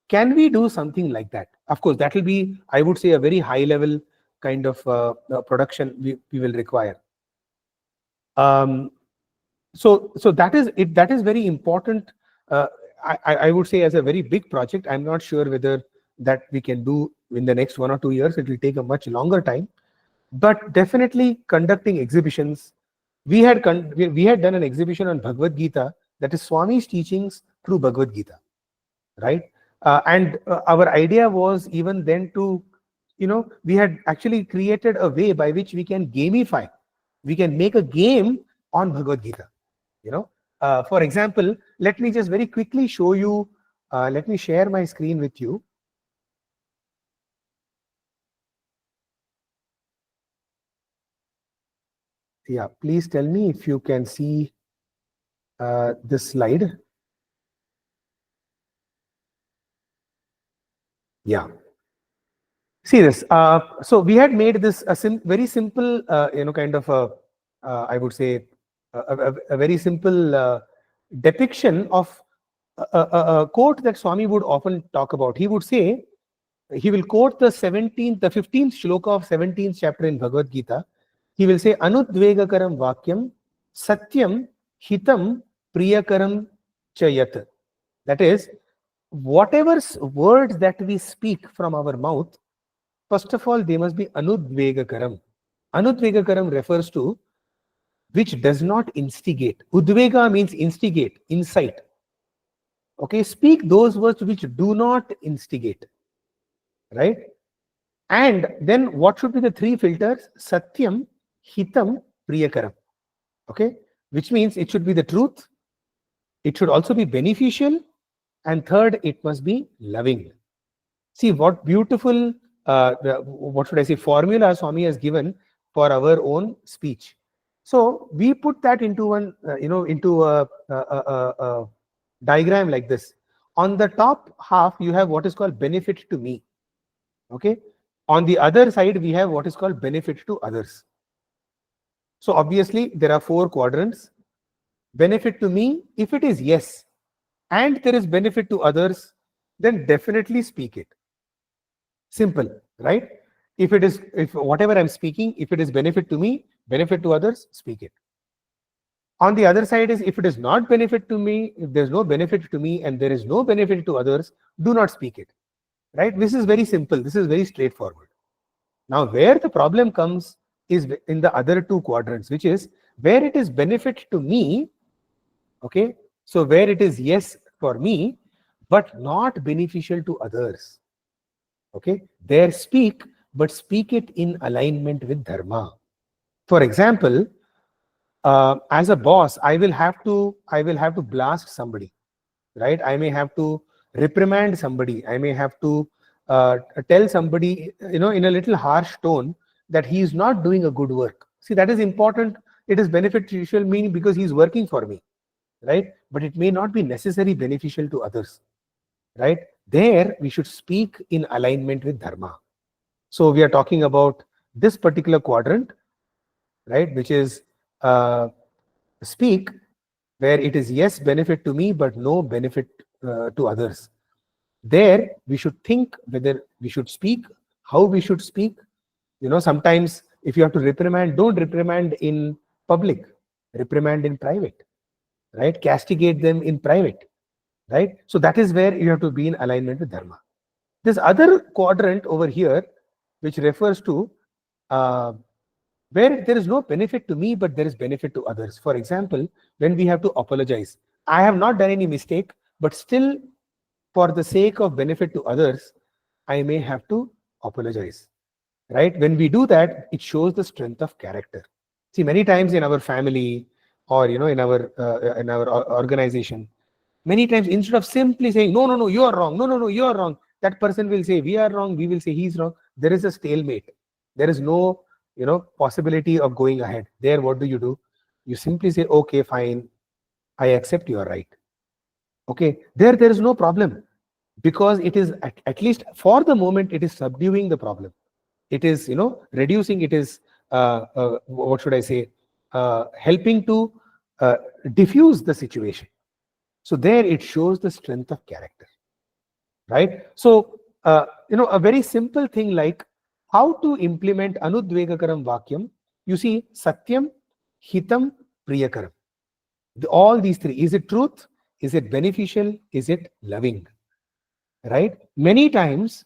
Can we do something like that? Of course, that will be, I would say, a very high level kind of production we will require. So that is it. That is very important. I would say as a very big project. I'm not sure whether that we can do in the next 1 or 2 years. It will take a much longer time. But definitely conducting exhibitions, we had done an exhibition on Bhagavad Gita, that is Swami's teachings through Bhagavad Gita, right? And our idea was even then to, we had actually created a way by which we can gamify, we can make a game on Bhagavad Gita. For example, let me just very quickly show you, let me share my screen with you. Yeah, please tell me if you can see this slide. Yeah. See this. So we had made this a very simple, kind of a, I would say, a very simple depiction of a quote that Swami would often talk about. He would say, he will quote the 15th shloka of 17th chapter in Bhagavad Gita. He will say, Anudvegakaram vakyam satyam hitam priyakaram chayat. That is, whatever words that we speak from our mouth, first of all, they must be anudvegakaram. Anudvegakaram refers to which does not instigate. Udvega means instigate, incite. Okay, speak those words which do not instigate. Right? And then what should be the three filters? Satyam, hitam, priyakaram. Okay, which means it should be the truth, it should also be beneficial, and third, it must be loving. See what beautiful, what should I say, formula Swami has given for our own speech. So we put that into one, into a diagram like this. On the top half, you have what is called benefit to me. Okay. On the other side, we have what is called benefit to others. So obviously, there are 4 quadrants. Benefit to me, if it is yes, and there is benefit to others, then definitely speak it. Simple, right? If whatever I'm speaking, if it is benefit to me, benefit to others, speak it. On the other side is, if it is not benefit to me, if there's no benefit to me and there is no benefit to others, do not speak it. Right? This is very simple. This is very straightforward. Now, where the problem comes is in the other 2 quadrants, which is where it is benefit to me. Okay. So where it is yes for me, but not beneficial to others. Okay. There speak, but speak it in alignment with dharma. For example, as a boss, I will have to blast somebody, right? I may have to reprimand somebody. I may have to tell somebody, in a little harsh tone that he is not doing a good work. See, that is important. It is beneficial, meaning because he is working for me, right? But it may not be necessarily beneficial to others, right? There, we should speak in alignment with dharma. So we are talking about this particular quadrant, right? Which is speak, where it is yes, benefit to me, but no benefit to others. There, we should think whether we should speak, how we should speak. Sometimes if you have to reprimand, don't reprimand in public, reprimand in private, right? Castigate them in private, right? So that is where you have to be in alignment with dharma. This other quadrant over here, which refers to where there is no benefit to me, but there is benefit to others. For example, when we have to apologize, I have not done any mistake, but still, for the sake of benefit to others, I may have to apologize, right? When we do that, it shows the strength of character. See, many times in our family or in our organization, many times instead of simply saying no, you are wrong, no, you are wrong, that person will say we are wrong, we will say he's wrong. There is a stalemate. There is no possibility of going ahead. There, what do? You simply say, okay, fine, I accept you are right. Okay, there is no problem, because it is at least for the moment, it is subduing the problem. It is reducing. It is what should I say? Helping to diffuse the situation. So there it shows the strength of character, right? So a very simple thing like how to implement anudvegakaram vakyam. You see, satyam, hitam, priyakaram. All these 3. Is it truth? Is it beneficial? Is it loving? Right? Many times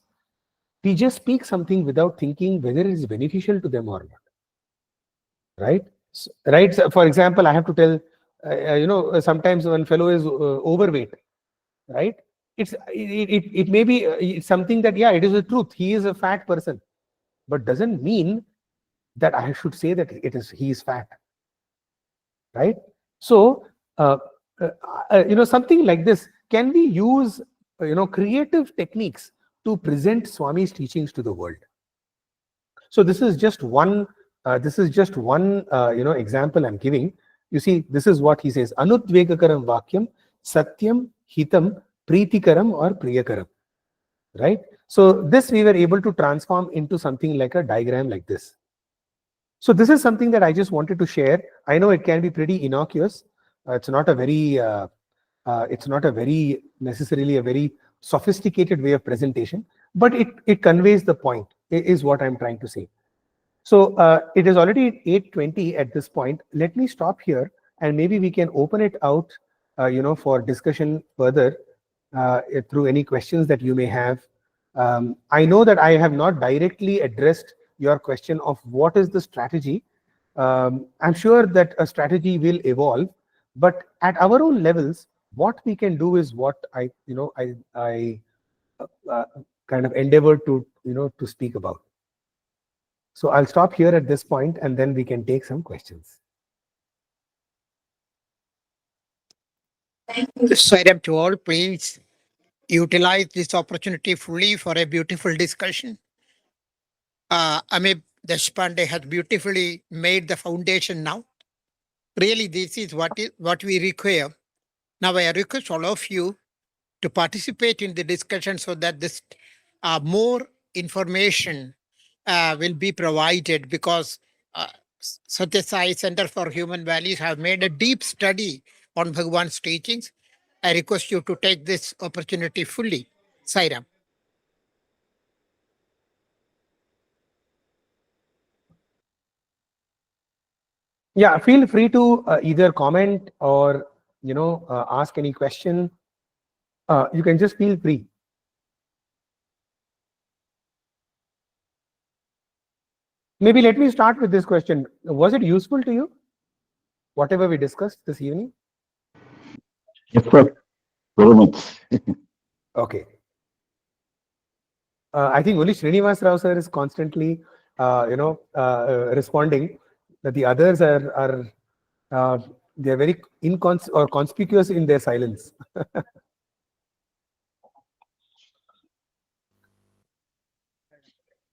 we just speak something without thinking whether it is beneficial to them or not. Right? Right? So for example, I have to tell, sometimes when fellow is overweight, right? It may be it's something that, yeah, it is a truth. He is a fat person, but doesn't mean that I should say that he is fat, right? So, something like this, can we use, creative techniques to present Swami's teachings to the world? So this is just one, example I'm giving. You see, this is what he says: Anudvegakaram vakyam, satyam, hitam, preetikaram or priyakaram, right? So this we were able to transform into something like a diagram like this. So this is something that I just wanted to share. I know it can be pretty innocuous. It's not a very necessarily a very sophisticated way of presentation, but it conveys the point, is what I'm trying to say. So it is already 8:20 at this point. Let me stop here, and maybe we can open it out, for discussion further through any questions that you may have. I know that I have not directly addressed your question of what is the strategy. I'm sure that a strategy will evolve, but at our own levels, what we can do is what I kind of endeavored to speak about. So I'll stop here at this point, and then we can take some questions. Sairam to all, please utilize this opportunity fully for a beautiful discussion. Amey Deshpande has beautifully made the foundation now. Really, this is what we require. Now, I request all of you to participate in the discussion so that this more information will be provided, because Sathya Sai Center for Human Values have made a deep study on Bhagawan's teachings. I request you to take this opportunity fully. Sairam. Yeah, feel free to either comment or ask any question. You can just feel free. Maybe let me start with this question. Was it useful to you, whatever we discussed this evening? Yes, sir. Very much. Okay. I think only Srinivas Rao sir is constantly, responding. That the others are they are very conspicuous in their silence.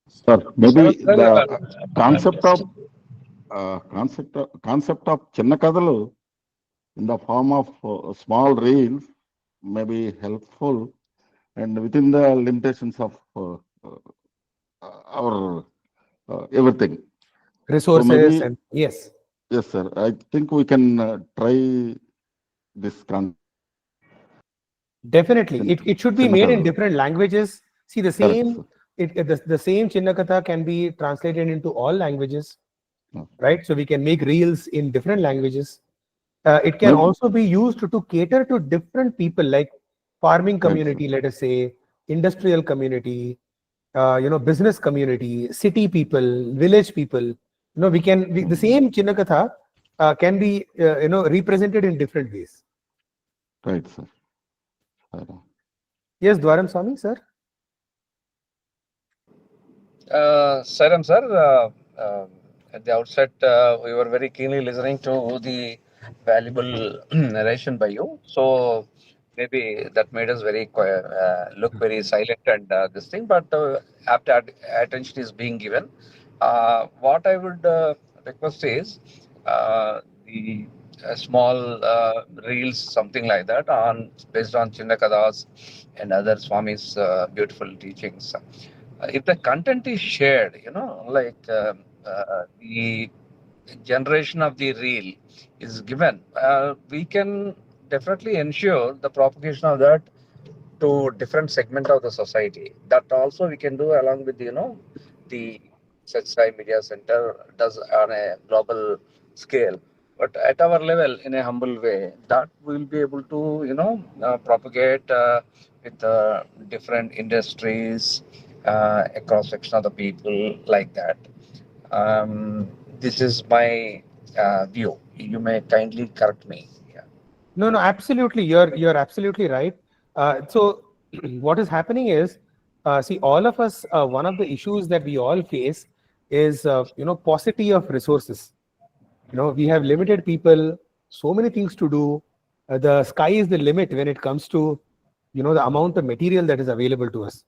Sir, maybe Sir, the concept of Chinna Kadalu in the form of small reels may be helpful, and within the limitations of our everything. Resources So maybe, and yes. yes, sir. I think we can try this concept. Definitely, it should be Chinna made in Kadalu. different languages. See, the Correct, same sir. the same Chinnakatha can be translated into all languages, No. right? So we can make reels in different languages. It can Maybe, also be used to cater to different people, like farming right, sir. community, let us say, industrial community, business community, city people, village people. The same Chinnakatha can be represented in different ways. Right, sir. Yes, Dwaram Swami, sir. Sairam sir, at the outset, we were very keenly listening to the valuable narration by you. So maybe that made us look very silent and this thing, but after attention is being given, what I would request is the small reels, something like that, on based on Chinnakadas and other Swami's beautiful teachings. If the content is shared, the generation of the reel is given, we can definitely ensure the propagation of that to different segment of the society. That also we can do along with the SSSCHV Media Center does on a global scale. But at our level, in a humble way, that we'll be able to propagate with different industries, a cross section of the people like that. This is my view. You may kindly correct me. Yeah. No, absolutely. You're absolutely right. So what is happening is, see, all of us, one of the issues that we all face is, paucity of resources. We have limited people, so many things to do. The sky is the limit when it comes to, the amount of material that is available to us.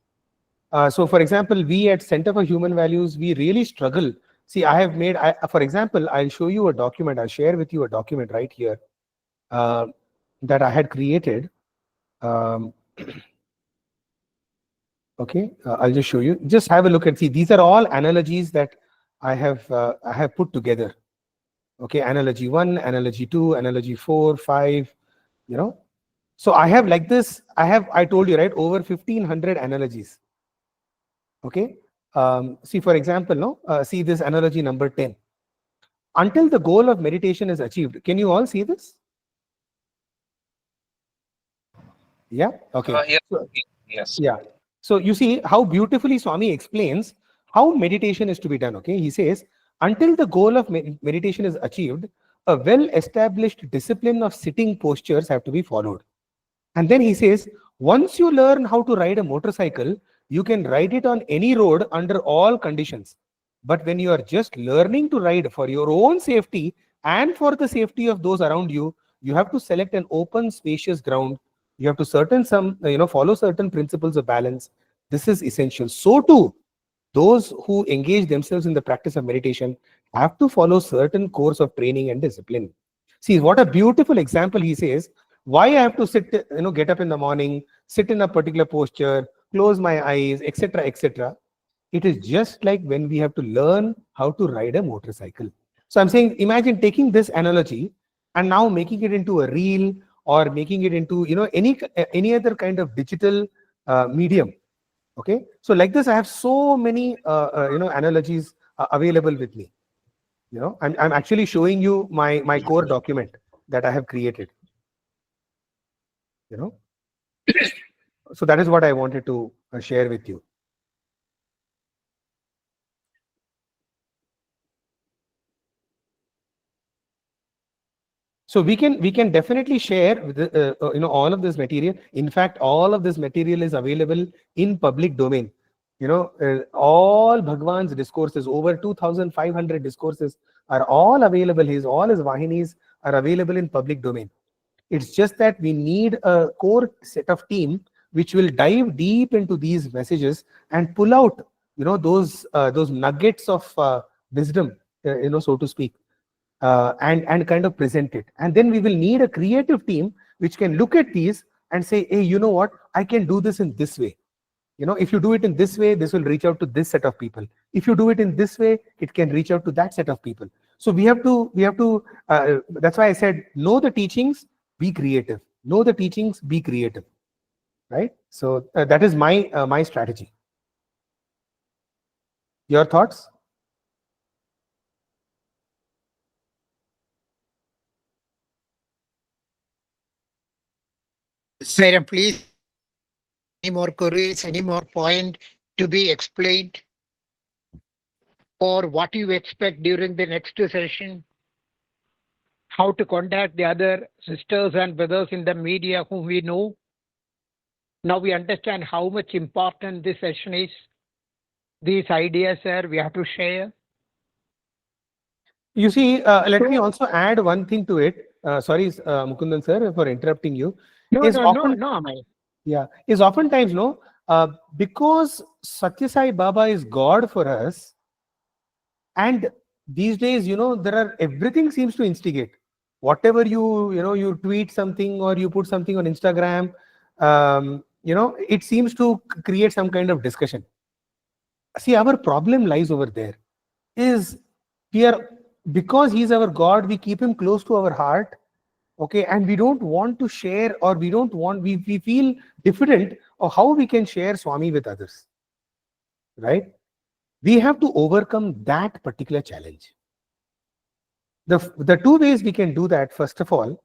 So, for example, we at Center for Human Values, we really struggle. See, for example, I'll show you a document. I'll share with you a document right here that I had created. Okay, I'll just show you. Just have a look and see. These are all analogies that I have put together. Okay, analogy 1, analogy 2, analogy 4, 5. So I have like this. I told you, right, over 1,500 analogies. Okay. See, for example, see this analogy number 10. Until the goal of meditation is achieved. Can you all see this? Yeah. Okay. Yes. Yeah. So you see how beautifully Swami explains how meditation is to be done. Okay. He says, until the goal of meditation is achieved, a well-established discipline of sitting postures have to be followed. And then he says, once you learn how to ride a motorcycle, you can ride it on any road under all conditions. But when you are just learning to ride for your own safety and for the safety of those around you, you have to select an open, spacious ground. You have to follow certain principles of balance. This is essential. So too, those who engage themselves in the practice of meditation have to follow certain course of training and discipline. See, what a beautiful example he says. Why I have to sit, get up in the morning, sit in a particular posture, close my eyes, etc., etc. It is just like when we have to learn how to ride a motorcycle. So I'm saying, imagine taking this analogy and now making it into a reel or making it into, any other kind of digital medium. Okay. So like this, I have so many, analogies available with me. I'm actually showing you my core document that I have created. So that is what I wanted to share with you. So we can definitely share all of this material. In fact, all of this material is available in public domain. All Bhagawan's discourses, over 2,500 discourses, are all available. All his vahinis are available in public domain. It's just that we need a core set of team which will dive deep into these messages and pull out, those nuggets of wisdom, so to speak, and kind of present it. And then we will need a creative team which can look at these and say, hey, you know what? I can do this in this way. If you do it in this way, this will reach out to this set of people. If you do it in this way, it can reach out to that set of people. So we have to. That's why I said, know the teachings, be creative. Know the teachings, be creative. Right. So that is my strategy. Your thoughts? Sarah, please. Any more queries? Any more point to be explained? Or what you expect during the next session? How to contact the other sisters and brothers in the media whom we know? Now we understand how much important this session is. These ideas, sir, we have to share. You see, let me also add one thing to it. Sorry, Mukundan sir, for interrupting you. No, Amey. Yeah, is oftentimes, because Sathya Sai Baba is God for us, and these days, everything seems to instigate. Whatever you tweet something or you put something on Instagram, it seems to create some kind of discussion. See, our problem lies over there. Because he's our God, we keep him close to our heart. Okay, and we don't want to share, or we feel diffident of how we can share Swami with others. Right? We have to overcome that particular challenge. The two ways we can do that, first of all,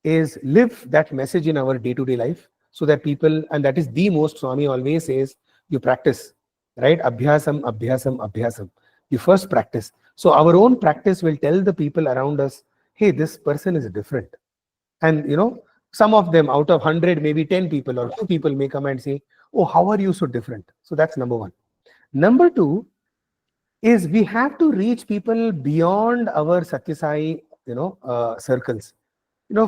is live that message in our day-to-day life, so that people, and that is the most, Swami always says, you practice, right? Abhyasam, abhyasam, abhyasam. You first practice. So our own practice will tell the people around us, hey, this person is different. And some of them out of 100, maybe 10 people or 2 people may come and say, oh, how are you so different? So that's number one. Number two is we have to reach people beyond our Satya Sai, circles.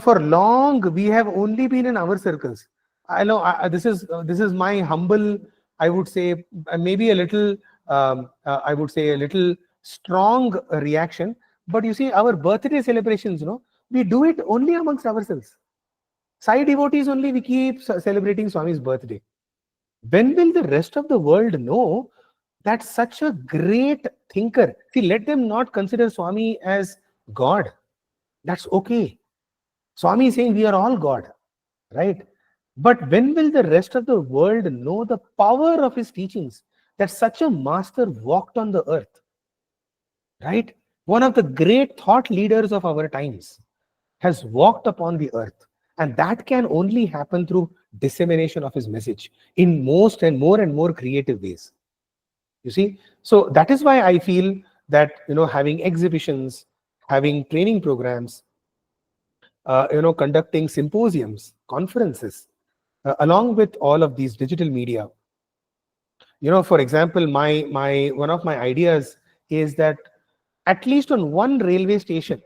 For long we have only been in our circles. I know this is my humble, I would say, maybe a little, I would say a little strong reaction. But you see, our birthday celebrations, we do it only amongst ourselves. Sai devotees only, we keep celebrating Swami's birthday. When will the rest of the world know that such a great thinker? See, let them not consider Swami as God. That's okay. Swami is saying we are all God, right? But when will the rest of the world know the power of his teachings, that such a master walked on the earth, right? One of the great thought leaders of our times has walked upon the earth, and that can only happen through dissemination of his message in most and more creative ways. You see, so that is why I feel that having exhibitions, having training programs, conducting symposiums, conferences, along with all of these digital media. For example, my one of my ideas is that at least on one railway station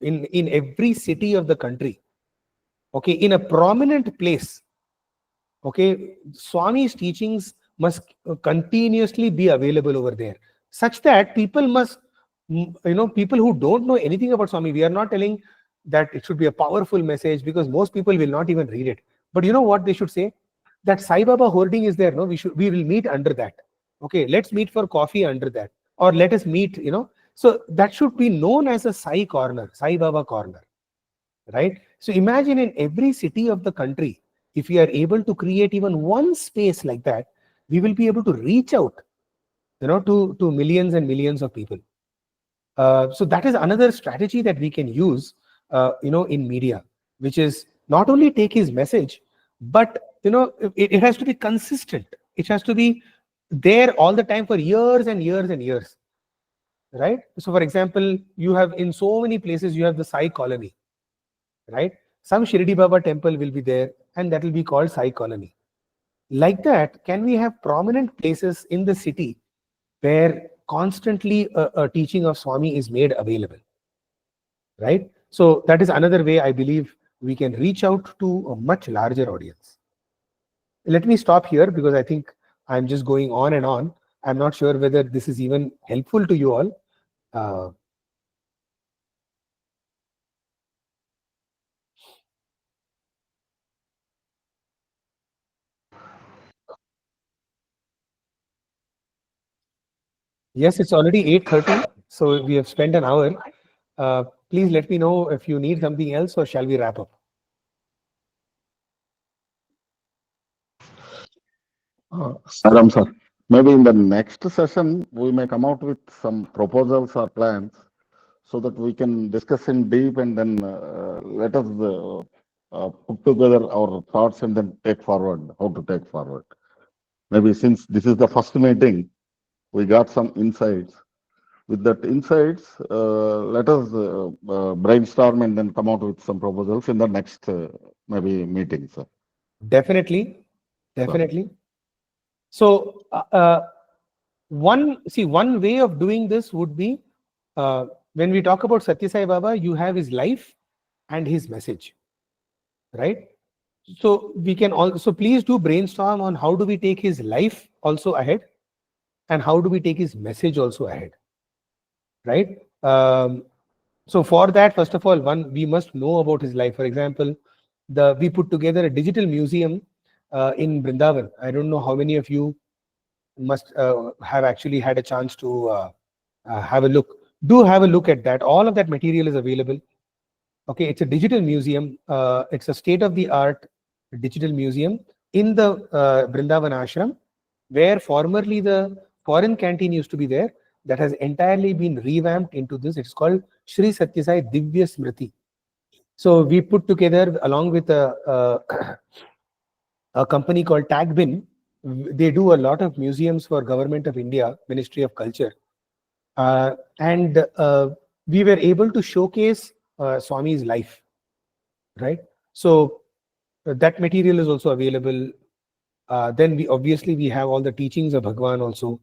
in every city of the country, okay, in a prominent place, okay, Swami's teachings must continuously be available over there, such that people must, people who don't know anything about Swami, we are not telling that it should be a powerful message, because most people will not even read it. But you know what they should say? That Sai Baba hoarding is there, no? We will meet under that. Okay, let's meet for coffee under that, or let us meet, So that should be known as a Sai corner, Sai Baba corner, right? So imagine in every city of the country, if we are able to create even one space like that, we will be able to reach out, to millions and millions of people. So that is another strategy that we can use, in media, which is not only take his message, but it has to be consistent. It has to be there all the time for years and years and years, right? So for example, you have in so many places, you have the Sai colony, right? Some Shirdi Baba temple will be there, and that will be called Sai colony. Like that, can we have prominent places in the city where constantly a teaching of Swami is made available, right? So that is another way I believe we can reach out to a much larger audience. Let me stop here, because I think I'm just going on and on. I'm not sure whether this is even helpful to you all. Yes, it's already 8:30, so we have spent an hour. Please let me know if you need something else, or shall we wrap up? Madam sir, maybe in the next session, we may come out with some proposals or plans so that we can discuss in deep, and then let us put together our thoughts and then take forward, how to take forward. Maybe since this is the first meeting, we got some insights. With that insights, let us brainstorm and then come out with some proposals in the next maybe meeting, sir. Definitely. So one way of doing this would be, when we talk about Satya Sai Baba, you have his life and his message, right? So we can also, please do brainstorm on how do we take his life also ahead, and how do we take his message also ahead, right? So for that, first of all, we must know about his life. For example, we put together a digital museum in Vrindavan. I don't know how many of you must have actually had a chance to have a look. Do have a look at that. All of that material is available. Okay, it's a digital museum. It's a state-of-the-art digital museum in the Vrindavan ashram, where formerly the foreign canteen used to be there. That has entirely been revamped into this. It's called Shri Satya Sai Divya Smriti. So we put together, along with a company called Tagbin. They do a lot of museums for Government of India, Ministry of Culture. And we were able to showcase Swami's life, right? So that material is also available. Then we have all the teachings of Bhagawan also.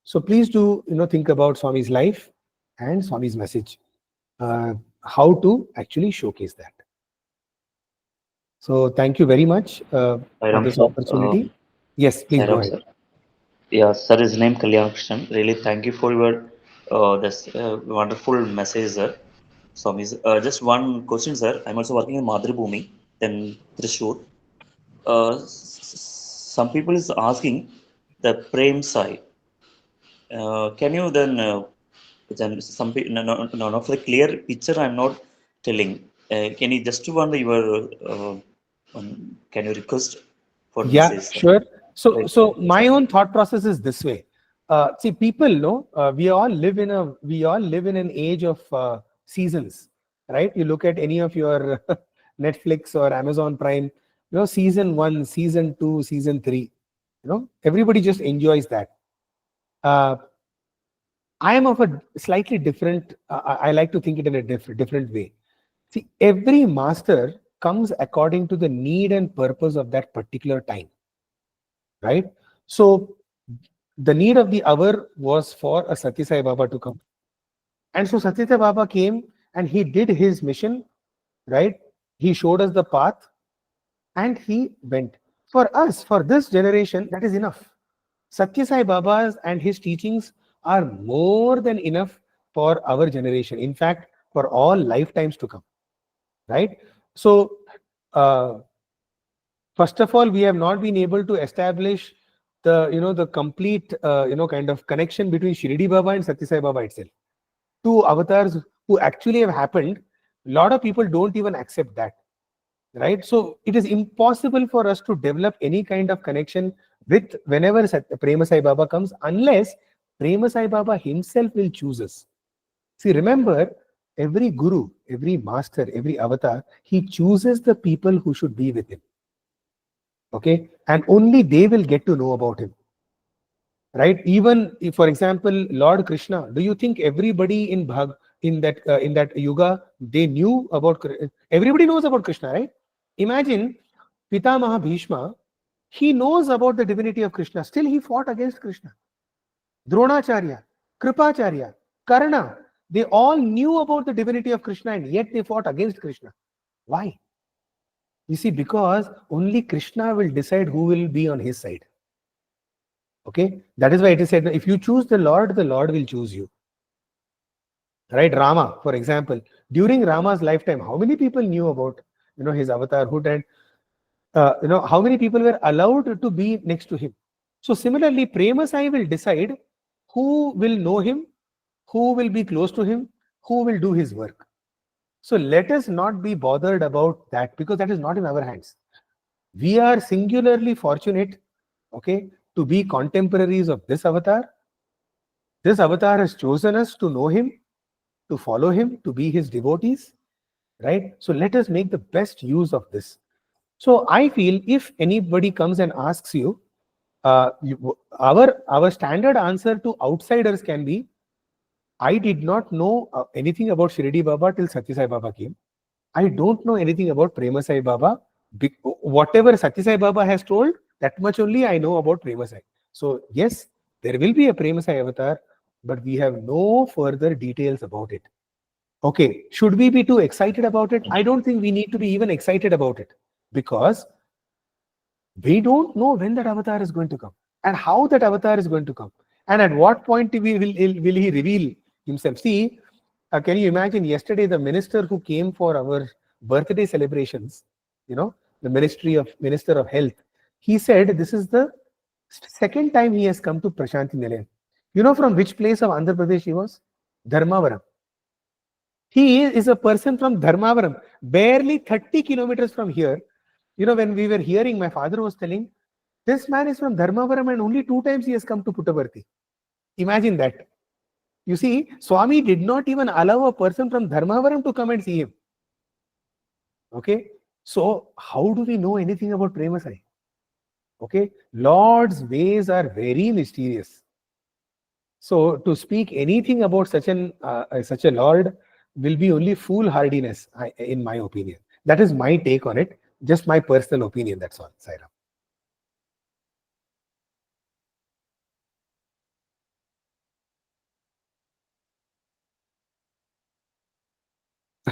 So please do think about Swami's life and Swami's message, how to actually showcase that. So thank you very much for Sairam this sir. opportunity. Yes, please go Sairam ahead. sir. Yeah, sir, his name Kalyan Krishnan. Really, thank you for your this wonderful message, sir. So, just one question, sir. I'm also working in Madhribhumi, then Trishur. Some people is asking the Prem Sai. Can you then some people no for the clear picture I'm not telling. Can you just one your can you request for the Yeah, message, sir? sure. So, Prem so Sai. my own thought process is this way. See, people know we all live in an age of seasons, right? You look at any of your Netflix or Amazon Prime, season 1, season 2, season 3. Everybody just enjoys that. I am of a slightly different. I like to think it in a different way. See, every master comes according to the need and purpose of that particular time, right? So the need of the hour was for a Sathya Sai Baba to come. And so Sathya Sai Baba came and he did his mission, right? He showed us the path and he went. For us, for this generation, that is enough. Sathya Sai Baba's and his teachings are more than enough for our generation. In fact, for all lifetimes to come, right? So, first of all, we have not been able to establish the complete kind of connection between Shirdi Baba and Sathya Sai Baba itself. Two avatars who actually have happened. A lot of people don't even accept that, right? So it is impossible for us to develop any kind of connection with whenever Prema Sai Baba comes, unless Prema Sai Baba himself will choose us. See, remember, every guru, every master, every avatar, he chooses the people who should be with him. Okay, and only they will get to know about him, right? Even if, for example, Lord Krishna, do you think everybody in that yuga they knew about? Everybody knows about Krishna, right? Imagine Pitamaha Bhishma, he knows about the divinity of Krishna, still he fought against Krishna. Dronacharya, Kripacharya, Karna, they all knew about the divinity of Krishna and yet they fought against Krishna. Why? You see, because only Krishna will decide who will be on his side. Okay, that is why it is said, if you choose the Lord will choose you. Right? Rama, for example, during Rama's lifetime, how many people knew about his avatarhood, and how many people were allowed to be next to him? So similarly, Prema Sai will decide who will know him, who will be close to him, who will do his work. So let us not be bothered about that, because that is not in our hands. We are singularly fortunate, okay, to be contemporaries of this avatar. This avatar has chosen us to know him, to follow him, to be his devotees, right? So let us make the best use of this. So I feel if anybody comes and asks you, our standard answer to outsiders can be, I did not know anything about Shirdi Baba till Sathya Sai Baba came. I don't know anything about Prema Sai Baba. Whatever Sathya Sai Baba has told, that much only I know about Prema Sai. So yes, there will be a Prema Sai avatar, but we have no further details about it. Okay, should we be too excited about it? I don't think we need to be even excited about it, because we don't know when that avatar is going to come and how that avatar is going to come and at what point will he reveal himself. See, can you imagine yesterday the minister who came for our birthday celebrations, the Minister of Health, he said this is the second time he has come to Prashanthi Nilayam. You know from which place of Andhra Pradesh he was? Dharmavaram. He is a person from Dharmavaram, barely 30 kilometers from here. When we were hearing, my father was telling, this man is from Dharmavaram and only 2 times he has come to Puttaparthi. Imagine that. You see, Swami did not even allow a person from Dharmavaram to come and see him. Okay, so how do we know anything about Prema Sai? Okay, Lord's ways are very mysterious. So to speak anything about such a Lord will be only foolhardiness, in my opinion. That is my take on it. Just my personal opinion. That's all, Sai Ram.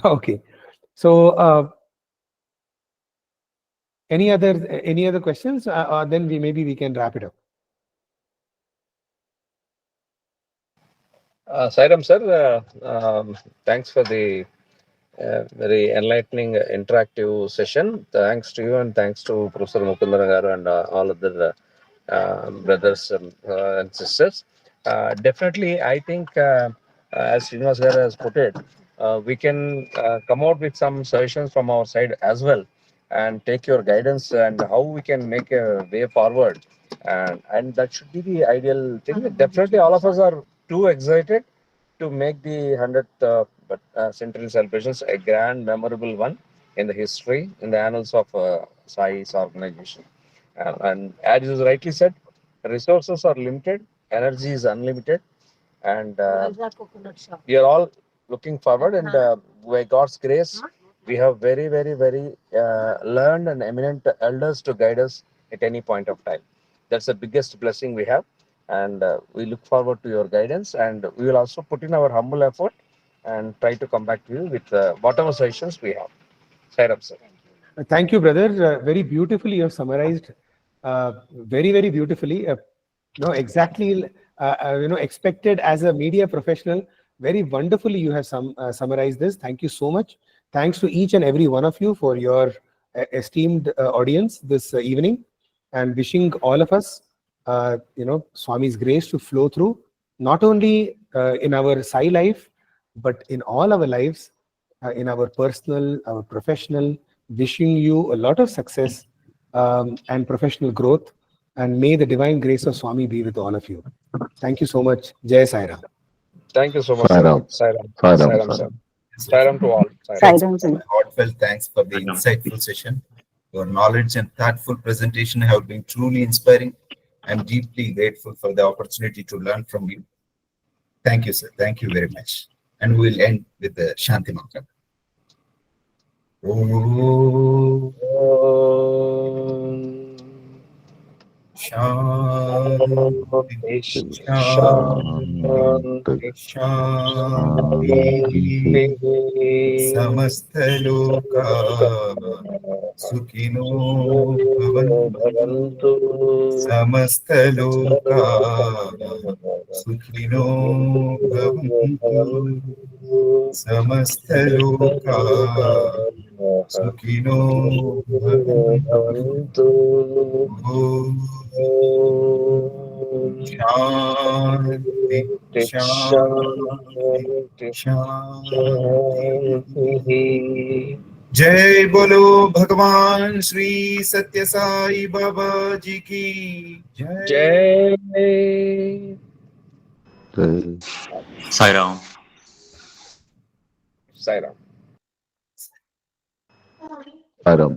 Okay. So any other questions? Then maybe we can wrap it up. Sairam sir, thanks for the very enlightening interactive session. Thanks to you and thanks to Professor Mukundan garu and all other brothers and sisters. Definitely, I think as Srinivas garu has put it, we can come out with some suggestions from our side as well and take your guidance and how we can make a way forward. And that should be the ideal thing. Definitely, all of us are too excited to make the 100th centenary celebrations a grand, memorable one in the history, in the annals of Sai's organization. And as you rightly said, resources are limited, energy is unlimited, and we are all looking forward. And by God's grace, we have very, very, very learned and eminent elders to guide us at any point of time. That's the biggest blessing we have, and we look forward to your guidance. And we will also put in our humble effort and try to come back to you with whatever suggestions we have. Sairam sir. Thank you, brother. Very beautifully you have summarized. Very, very beautifully. Exactly. Expected as a media professional. Very wonderfully you have summarized this. Thank you so much. Thanks to each and every one of you for your esteemed audience this evening, and wishing all of us, Swami's grace to flow through, not only in our Sai life, but in all our lives, in our personal, our professional. Wishing you a lot of success and professional growth, and may the divine grace of Swami be with all of you. Thank you so much. Jai Sai Ram. Thank you so much, sir. Sairam. Sairam. Sairam. Sairam, sir. Sairam to all. Sairam. Heartfelt thanks for the insightful session. Your knowledge and thoughtful presentation have been truly inspiring. I'm deeply grateful for the opportunity to learn from you. Thank you, sir. Thank you very much. And we'll end with the Shanti Mantra. Om Shanti, Shanti, Shanti. Samastaloka Sukhino Bhavantu. Samastaloka Sukhino Bhavantu. Samastaloka Sukhino Bhavantu. Shanti, Shanti, Shanti. जय बोलो भगवान श्री सत्य साई बाबा जी की जय। Sairam. Sairam. Sairam.